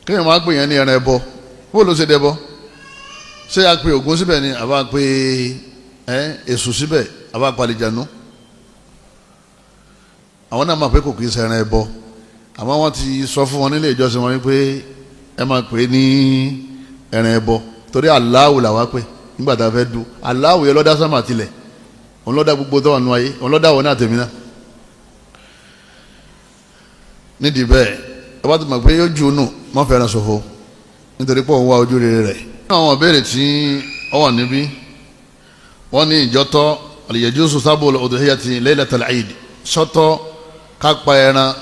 kéèyàn máa pè yẹn ní ẹran ẹbọ bó ló ṣe dẹbọ ṣé a pe Ògún síbẹ̀ ni àbá pe Èṣù síbẹ̀ àbá palìjànú àwọn náà máa pé kò kì í ṣe ẹran ẹbọ àmọ́ wọ́n ti sọ fún wọn nílé ìjọsìn wọn wípé ẹ máa pè é ní ẹran ẹbọ torí Allahu làwa pè nígbà tá a fẹ́ du Allahu yẹn lọ́dá sámà tilẹ̀ òun lọ́dá gbogbo tó wà nù ayé òun lọ́dá wọn náà tèmi náà nídìí bẹ́ẹ̀ ẹ bá ti mọ̀ pé yóò jù nù má fẹ́ràn ṣòfò nítorí pé òun wá ojú rere rẹ̀. àwọn ìbéèrè tí ó wà níbí wọ́n ní ìjọ́tọ́ al-yajuzu sabul udhiyati laylatal eid sọ́tọ́ kápá ẹran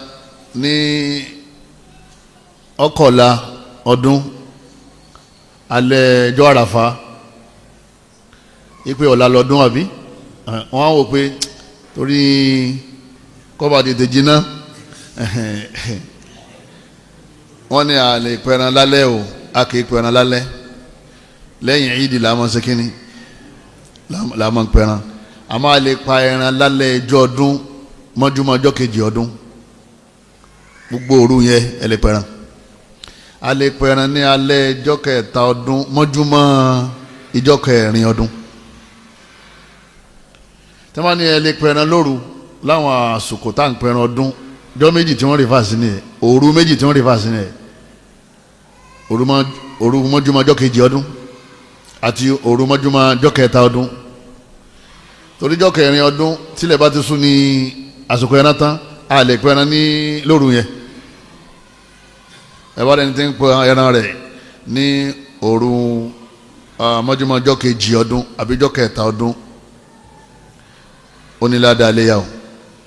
ní ọkọ̀la ọdún alẹ́ ẹjọ́ àràfà ipe ọ̀la lọ́dún àbí wọ́n á wò pé torí kọ́ba tètè jiná wọ́n ní a lè pẹran lálẹ́ o a kì í pẹran lálẹ́ lẹ́yìn ìdí làwọn ṣe kínní làwọn pẹran a máa lè pa ẹran lálẹ́ ẹjọ́ ọdún mọ́júmọ́ ọjọ́ kejì ọdún gbogbo òru yẹn ẹ lè pẹran a lè pẹran ní alẹ́ ẹjọ́ kẹta ọdún mọ́júmọ́ ìjọ́ kẹrin ọdún tí wọ́n ní ẹ lè pẹran lóru láwọn àsìkò tá à ń pẹran ọdún ọjọ́ méjì tí wọ́n rí fàásì ní ẹ̀ òru méjì tí wọ́n rí fàásì ní ẹ̀ òru mọ́júmọ́ ọjọ́ kejì ọdún àti òru mọ́júmọ́ ọjọ́ kẹta ọdún torí ọjọ́ kẹrin ọdún tílẹ̀ bá ti sún ní àsìkò ẹran tán a lè pẹran ní lóru yẹn ẹ bá lẹni tí ń pẹ ẹran rẹ̀ ní òru mọ́júmọ́ ọjọ́ kejì ọdún àbí ọjọ́ kẹta ọdún onílàdà léyà o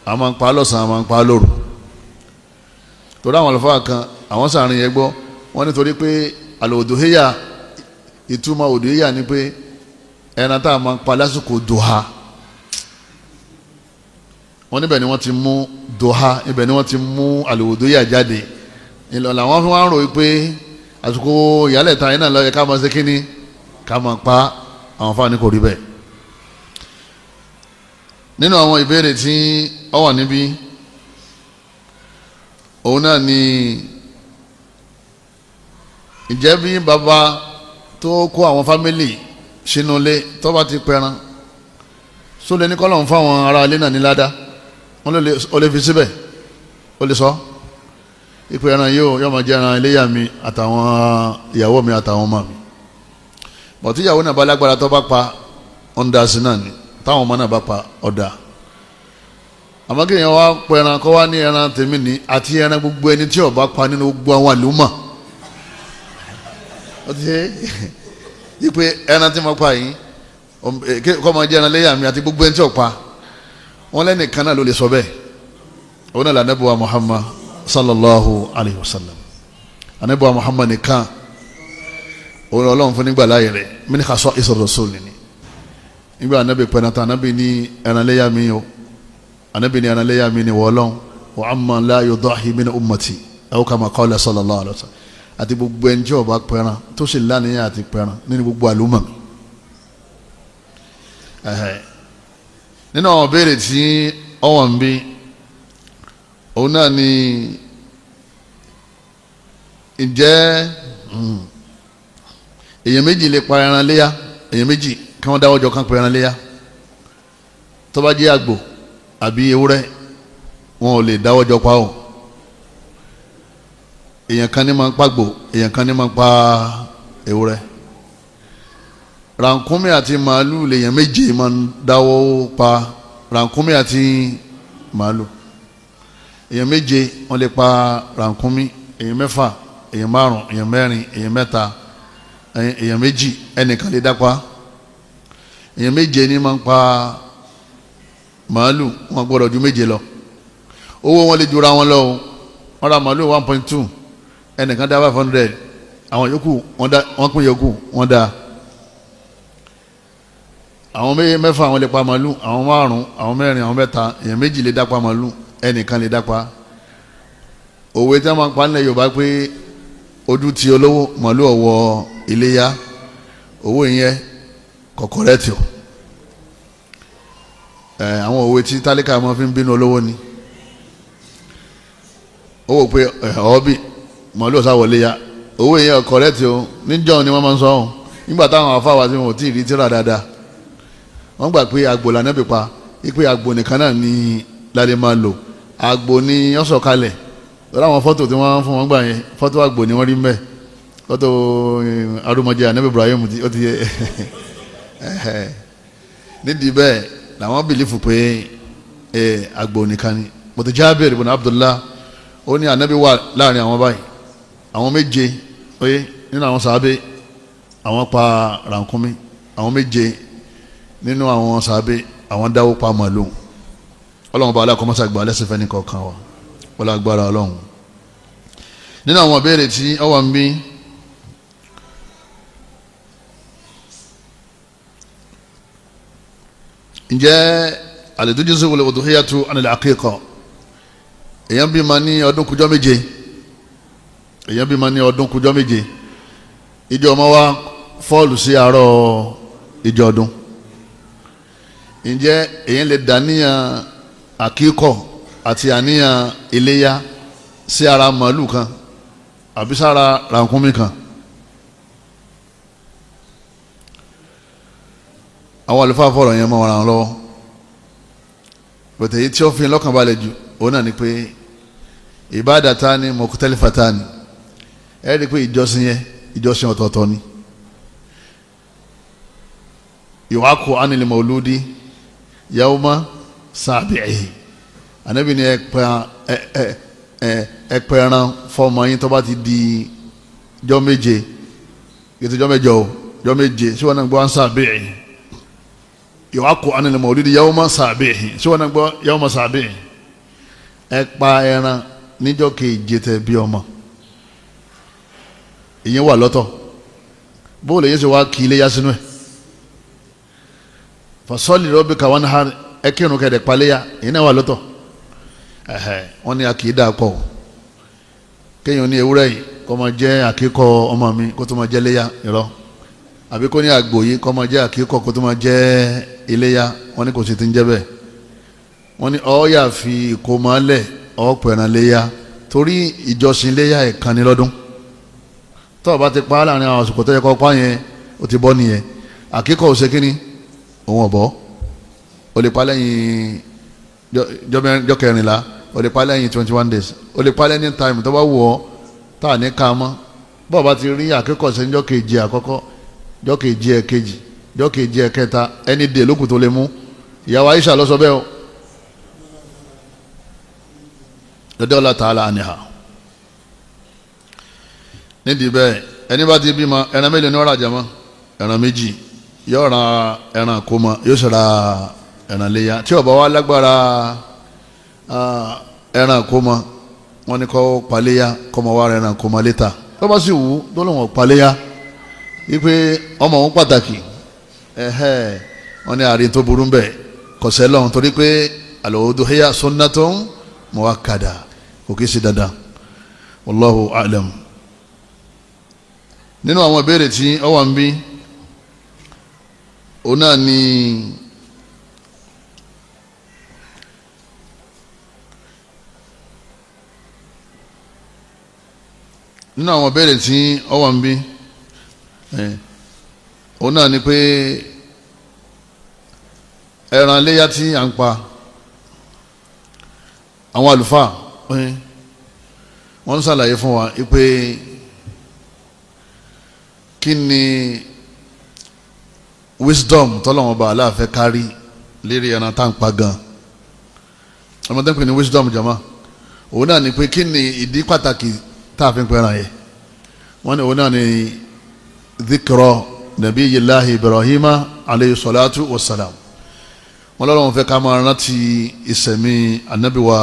a máa ń pa lọ́sàn-án a máa ń pa lóru torí àwọn àlùfáà kan àwọn sàárín yẹn gbọ́ wọ́n nítorí pé àlòdòhéyà ìtumọ̀ òdòhéyà ni pé ẹran tá a máa ń pa lásìkò dòha wọ́n níbẹ̀ ni wọ́n ti mú dòha níbẹ̀ ni wọ́n ti mú àlòdòhéyà jáde ìlànà àwọn fi wá ń rò pé àsìkò ìyálẹ̀ta yẹn náà ló yẹ ká máa ṣe kínní ká máa pa àwọn fáwọn kò rí bẹ́ẹ̀ nínú àwọn ìbéèrè tí ó wà níbí òun náà ni ìjẹ́ bí bàbá tó kó àwọn fámìlì sínú ilé tó bá ti pẹran só lè ní kọ́lọ̀ ń fáwọn ará ilé náà ní ládàá ó lè fi síbẹ̀ ó lè sọ ìpè ẹran yóò máa jẹ́ ẹran iléyà mi àtàwọn ìyàwó mi àtàwọn ọmọ mi bọ̀tí ìyàwó náà bá lágbára tó bá pa ọ̀ndà sí náà ni táwọn ọmọ náà bá pa ọ̀dà àmọ́ kí èèyàn wá pọ ẹran kọ́ wá ní ẹran tèmi ní àti ẹran gbogbo ẹni tí ó bá pa nínú gbogbo àwọn àlùmọ̀ ó ti ṣe ìpè ẹran tí mo pa yìí kọ́ máa jẹ́ ẹran léyà mi àti gbogbo ẹni tí ó pa wọ́n lẹ́nìkan náà ló lè sọ bẹ́ẹ̀ òun náà l'Ànábì wa Muhammad sallallahu alayhi wa sallam Ànábì wa Muhammad nìkan òun Ọlọ́run fún nígbà láàyè rẹ̀ min khasa'is ar-rasul ni nígbà anabi pẹ̀nata anabi ní ẹran léyà mi o anabi ní ẹran léyà mi ni wọ́ọ́lọ́n wa amma la yudahi min ummati aw kama qala sallallahu alaihi wasallam àti gbogbo ẹni tí ó bá pẹran tó sì lánìyàn àti pẹran nínú gbogbo àlùmọ̀ mi. nínú àwọn béèrè tí ọwọ́ ń bí òun náà ni ǹjẹ́ èèyàn méjì lè pa ẹran léyà èèyàn méjì kí wọ́n dáwọ́ jọ kán pa ẹran léyà tó bá jẹ́ àgbò àbí ewúrẹ́ wọn ò lè dáwọ́ jọ pa o èèyàn kan ní máa ń pàgbò èèyàn kan ní máa ń pa ewúrẹ́ rànkúnmí àti màálù lèèyàn méje máa ń dáwọ́ pa rànkúnmí àti màálù èèyàn méje wọ́n lè pa rànkúnmí èèyàn mẹ́fà èèyàn márùn èèyàn mẹ́rin èèyàn mẹ́ta èèyàn méjì ẹnìkan lè dápa èèyàn méje ní máa ń pa màálù wọn gbọ́dọ̀ ju méje lọ owó wọn lè jura wọn lọ o wọn ra màálù 1.2 ẹnìkan dá 500 àwọn yòókù wọn pín yòókù wọn dá àwọn mẹ́fà wọn lè pa màálù àwọn márùn àwọn mẹ́rin àwọn mẹ́ta èèyàn méjì lè dápa màálù ẹnìkan lè dápa òwe tí wọn máa ń pa nílẹ̀ Yorùbá pé ojú ti olówó màálù ọ̀wọ́ iléyá owó yẹn kọ̀kọ̀rẹ́tì o àwọn òwe tí tálíkà máa fi ń bínú olówó ni ó wò pé ọ̀ọ́bì màálù ọ̀sá wọlé ya owó yẹn kọ̀rẹ́tì o níjọ́ ni wọ́n máa ń sọ ọ́n nígbà táwọn afáwà tí wọn ò tí ì rí tíra dáadáa wọ́n gbà pé àgbò lànà bí pa pé àgbò nìkan náà ni lálẹ́ máa lò àgbò ni ọ̀sọ̀ kalẹ̀ lọ́la àwọn fọ́tò tí wọ́n fún wọn gbà yẹn fọ́tò àgbò ni wọ́n rí mbẹ́ fọ́tò arúmọjẹ anabi Ibrahim ó ti yẹ nídìí bẹ́ẹ̀ làwọn bìlífù pé àgbò nìkan ni mọ̀tò Jábìr ibn Abdullah ó ní anabi wà láàrin àwọn báyìí àwọn méje oye nínú àwọn sàábé àwọn pa rànkúnmí àwọn méje nínú àwọn sàábé àwọn dáwó pa màlúù ọlọ́run bá aláàkọ́mọ́sá gbà lẹ́sẹ̀fẹ́ ní kọ̀ọ̀kan wa wọ́n lágbára ọlọ́run nínú àwọn ìbéèrè tí ọwọ́ ń bí ǹjẹ́ àlèdójúsí wọlé udhiyatu anil aqiqa èyàn bí ma ní ọdún kújọ́ méje èyàn bí ma ní ọdún kújọ́ méje ìjọ ọmọ wa fọ́ọ̀lù sí àárọ̀ ìjọ ọdún ǹjẹ́ èyàn lè dàníyàn àkíkọ̀ àti àníyàn iléyá sí ara màálù kan àbí sára ràkúnmí kan àwọn àlùfáà fọ̀rọ̀ yẹn mọ́ wọn lọ́wọ́ bẹ̀tẹ̀ yìí tí ó fi lọ́kàn balẹ̀ jù òun náà ni pé ibadatani mukhtalifatani ẹ rí i pé ìjọsìn yẹn ìjọsìn ọ̀tọ̀ọ̀tọ̀ ni yu'aqqu anil mawludi yawma sabi'i ànábì ni ẹ pẹran fọmọ yín tó bá ti di jọ́ méje kìtì jọ́ mẹ́jọ o jọ́ méje sí wọn náà gbọ́ sabi'i yu'aqqu anil mawludi yawma sabi'i sí wọn náà gbọ́ yawma sabi'i ẹ pa ẹran níjọ́ keje tẹ́ bí ọmọ ìyẹn wà lọ́tọ̀ bóòlù yẹn sì wá kí ilé yá sínú ẹ̀ fasọ́lì rabbika wanhar ẹ kírun kẹ́ẹ̀dẹ̀ paléyà ìyẹn náà wà lọ́tọ̀ wọ́n ní àkìdá pọ̀ kéèyàn ní ewúrẹ́ yìí kó máa jẹ́ àkíkọ́ ọmọ mi kó tó máa jẹ́ léyà irọ́ àbí kó ní àgbò yìí kó máa jẹ́ àkíkọ́ kó tó máa jẹ́ iléyà wọ́n ní kò sì ti ń jẹ́ bẹ́ẹ̀ wọ́n ní ọ̀ọ́yà fi ìkómọ́lẹ̀ ọ̀pẹ̀ràn léyà torí ìjọsìn léyà ẹ̀kan ní lọ́dún tó o bá ti pa láàrin àwọn àsìkò tó yẹ kó pa yẹn ó ti bọ́ nìyẹn àkíkọ́ ò ṣe kíní òun ọ̀bọ o lè pa lẹ́yìn jọ́ kẹrìnlá o lè pa lẹ́yìn 21 days o lè pa lẹ́yìn time tó bá wù ọ́ tá à ní ká mọ́ bọ́ọ̀ bá ti rí àkíkọ́ ṣe ń jọ́ kejì àkọ́kọ́ jọ́ kejì ẹ̀kejì jọ́ kejì ẹ̀kẹta ẹni dè lókùn tó lè mú ìyàwó Aisha ló sọ bẹ́ẹ̀ o lọ́dọ̀ Allah ta'ala anha nídìí bẹ́ẹ̀ ẹni bá ti bímọ ẹran mélòó ní ọ̀rọ̀ àjẹmọ́ ẹran méjì yóò ra ẹran kómọ yóò sì ra ẹran léyà tí ó bá wà lágbára ẹran kómọ wọn ni kó paléyà kọ́mọ wá ẹran kómọ létà tó bá sì wù tó lóun paléyà wípé ọmọ òun pàtàkì wọ́n ní àárín tó burú bẹ́ẹ̀ kọ̀sẹ́ lọ́hùn torí pé al-udhiyya sunnatun muakkada kò kí sí dandan wallahu a'lam. nínú àwọn ìbéèrè tí ó wà ń bí òun náà ni nínú àwọn ìbéèrè tí ó wà ń bí òun náà ni pé ẹran iléyá tí à ń pa àwọn àlùfáà wọ́n ń ṣàlàyé fún wa pé kí ni wisdom tọ́lọ́wọ́n bá aláàfẹ́ kárí lérí ẹran tá à ń pa gan ọmọdé ń pè ní wisdom jama òun náà ni pé kí ni ìdí pàtàkì tá a fi ń pẹ́ràn yẹ wọ́n ní òun náà ni dhikra nabiyillahi ibrahima aleyhi salatu wassalam wọ́n lọ́wọ́n fẹ́ ká máa rántí ìsẹ̀mí anabiwa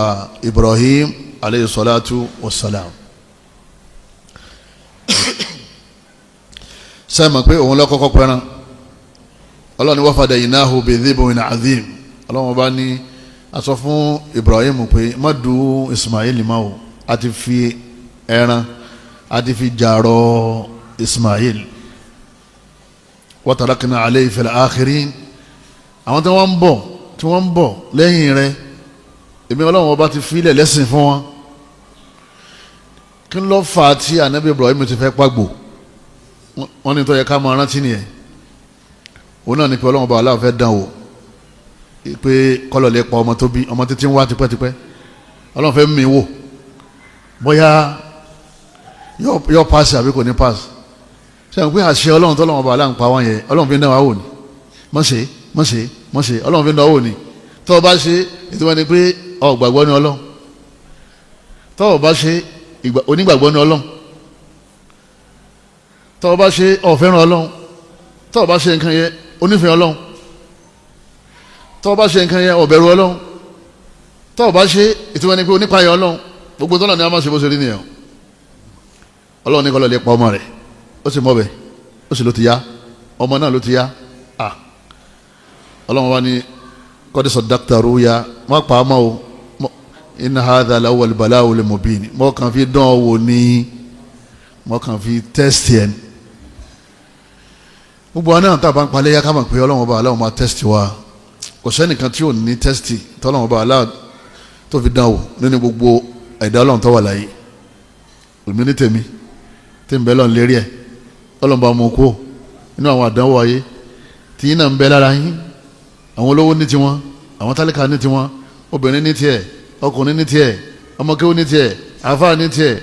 ibrahim aleyhi salatu wassalam sẹ́mi pé òun ló kọ́kọ́ pẹ́ràn ọlọ́run wa fadaynahu bidhibhin adhim ọlọ́run bá ní a sọ fún ibrahim pé má du ismail ma o a ti fi ẹran a ti fi jàrọ ismail wa tarakna alayhi fil akhirin àwọn tí wọ́n ń bọ̀ lẹ́yìn rẹ̀ èmi ọlọ́run ọba ti filẹ̀ lẹ́sìn fún wọn kí ló fà á tí anabi ibrahim ti fẹ́ pàgbò wọ́n ní tó yẹ ká máa rántí nìyẹn òun náà ní pé ọlọ́run ọba aláwọ̀ fẹ́ dán o pé kọ́lọ̀ lè pa ọmọ tó bí ọmọ títí ń wá tipẹ́tipẹ́ ọlọ́run fẹ́ mí wò bóyá yóò paasi àbí kò ní paasi sẹ́yìn pé àṣẹ ọlọ́run tó ọlọ́run ọba aláwọ̀ pa wọ́n yẹn ọlọ́run fi ń dán wa wò ní mọ̀ṣẹ́ ọlọ́run fi ń dán wa wò ní tó o bá ṣe ètò wọn ni pé o gbàgbọ́ ní ọlọ́run tó o bá ṣe onígbàgbọ́ ní ọlọ́run tó o bá ṣe o fẹ́ràn ọlọ́run tó o bá ṣe nǹkan yẹn onífẹ̀ẹ́ ọlọ́run tó o bá ṣe nǹkan yẹn o bẹ̀rù ọlọ́run tó o bá ṣe ètò wọn ni pé onípayọ̀ ọlọ́run gbogbo tó lọ ní a máa ṣe bó ṣe rí nìyẹn ọlọ́run ní kọ́ lọ lè pa ọmọ rẹ̀ ó sì mọ̀ bẹ́ẹ̀ ó sì ló ti yá ọmọ náà ló ti yá ọlọ́run wa ni kọ́dí saddaqta ruya má pa á mọ́ o inna hadha lawwal bala'ul mubin mọ́ kàn fi dán ọ wò ní mọ́ kàn fi tẹ́sítì ẹ̀ gbogbo wa náà tá a bá ń palẹ̀ yá ká mọ̀ pé ọlọ́run ọba aláwọ̀ máa tẹ́sítì wa kò sẹ́nìkan tí ò ní tẹ́sítì tọ́lọ́run ọba aláwọ̀ tó fi dán wò nínú gbogbo ẹ̀dá ọlọ́run tó wà láyé èmi ní tèmi tí ń bẹ lọ́n lérí ẹ̀ ọlọ́run bá mú kó inú àwọn àdánwò ayé tí yín náà ń bẹ lára yín àwọn olówó ní tiwọn àwọn tálíkà ní tiwọn obìnrin ní tiẹ̀ ọkùnrin ní tiẹ̀ ọmọkéwò ní tiẹ̀ àfáà ní tiẹ̀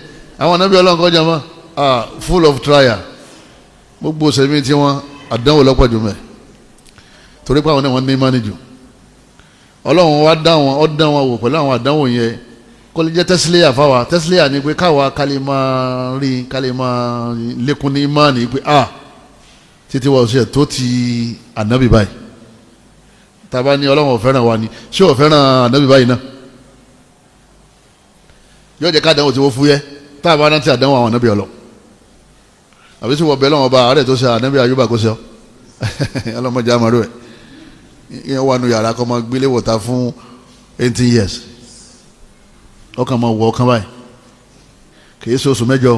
àwọn anábì ọlọ́run kọjá mọ́ full of trial gbogbo sẹ́mi tiwọn àdánwò lọ́pọ̀ jù mẹ́ torí pé àwọn náà wọ́n ní mánìjù ọlọ́run wá dá wọn wò pẹ̀lú àwọn àdánwò yẹn kó lè jẹ́ tẹ́sílẹ́yà fáwa tẹ́sílẹ́yà ni pé káwa kálí máa lékún ní ìmánì pé títí wa ọ̀sẹ̀ tó ti ànábì báyìí tàbá ní ọlọ́run ò fẹ́ràn wa ni ṣé ò fẹ́ràn ànábì báyìí náà yóò jẹ́ ká àdánwò tí wọ́n fúyẹ́ táàbá náà ti àdánwò àwọn ànábì ọlọ́ àbí tí wọ́n bẹ lọ́wọ́ bá àárẹ̀ tó ṣe ànábì Ayúbà kó ṣe ọ́ ọlọ́mọdé àmàlú ẹ̀ ìyẹn wà nù yàrá kọ́ máa gbélé wọ̀ta fún 18 years ọkàn máa wọ ọkàn báyìí kìí ṣe oṣù mẹ́jọ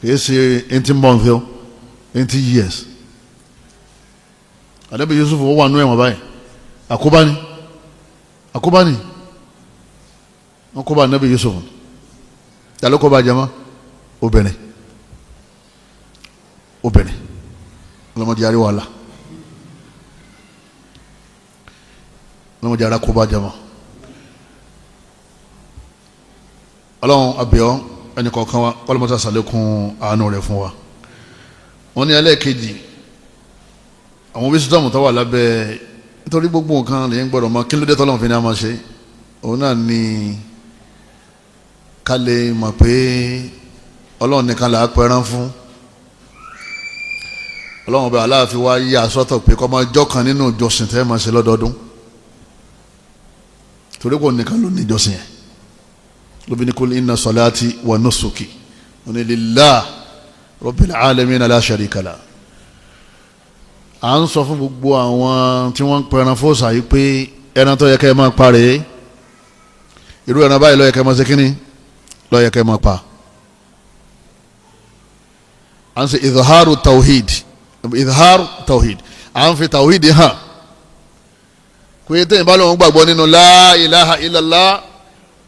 kìí ṣe 18 months o 20 years ànábì Yusuf ó wà nù ẹ̀wọ̀n báyìí àkóbáni wọ́n kóbá ànábì Yusuf yàrá kóbá jama obìnrin ọlọ́mọdé yàrá wàhálà ọlọ́mọdé yàrá kóbá jama ọlọ́run abiyọ́ ẹni kọ̀ọ̀kan wa ọlọ́mọdé sàlékún àánú rẹ̀ fún wa wọ́n ní ẹlẹ́ẹ̀kejì àwọn wisdom tó wà lábẹ́ nítorí gbogbo nǹkan lè ń gbọ́dọ̀ mọ̀ kí ló dé tọ́lọ́run fi ní a máa ṣe òun náà ni ká lè mọ̀ pé ọlọ́run nìkan là á pẹran fún ọlọ́run ọba aláàfin wa yí asọ́tọ̀ pé kọ́ máa jọ́kan nínú ìjọsìn tẹ́ máa ṣe lọ́dọọdún torí kò nìkan ló ní ìjọsìn yẹn lóbi ní kul inna salati wa nusuki wa lillahi rabbil alamin la sharika la à ń sọ fún gbogbo àwọn tí wọ́n ń pẹran fóòsà yìí pé ẹran tó yẹ kẹ́ ẹ máa pa rèé irú ẹran báyìí ló yẹ kẹ́ ẹ máa ṣe kínní ló yẹ kẹ́ ẹ máa pa. à ń ṣe ìdhàrú tawhid à ń fi tawhid hàn pé téèyàn bá lóun gbàgbọ́ nínú la ilaha illallah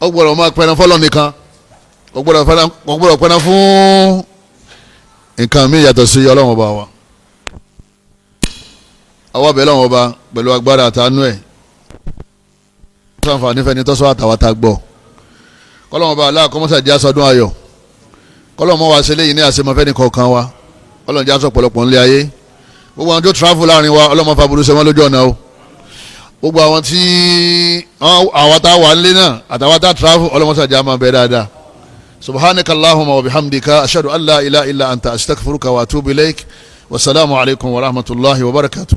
ó gbọ́dọ̀ máa pẹran fọ́lọ́ nìkan ó gbọ́dọ̀ pẹran fún nǹkan mi yàtọ̀ sí Ọlọ́run ọba wa. àwa bẹ̀ lọ́wọ́ ọba pẹ̀lú agbára àtàánú ẹ̀ sànfàní fẹ́ni tọ́sọ́ àtàwátà gbọ́ kọ́lọ́wọ́ ọba aláàkọ́mọ́sá jẹ́ aṣọ́dún ayọ̀ kọ́lọ́wọ́ wa ṣe léyìn ní àṣemọ́fẹ́ni kọ̀ọ̀kan wa Ọlọ́run jẹ́ aṣọ pọ̀lọpọ̀ ńlẹ̀ ayé gbogbo àwọn tó travel láàrin wa Ọlọ́run máa fa burú ṣe wọ́n lójú ọ̀nà o gbogbo àwọn tí àwọn tá a wà nílé náà àtàwọn tá a travel Ọlọ́run sàjà máa bẹ̀ dáadáa subhanaka allahumma wa bihamdika ashhadu an la ilaha illa anta astaghfiruka wa atubu ilaik wasalaamu alaykum wa rahmatulahi wa barakatuh.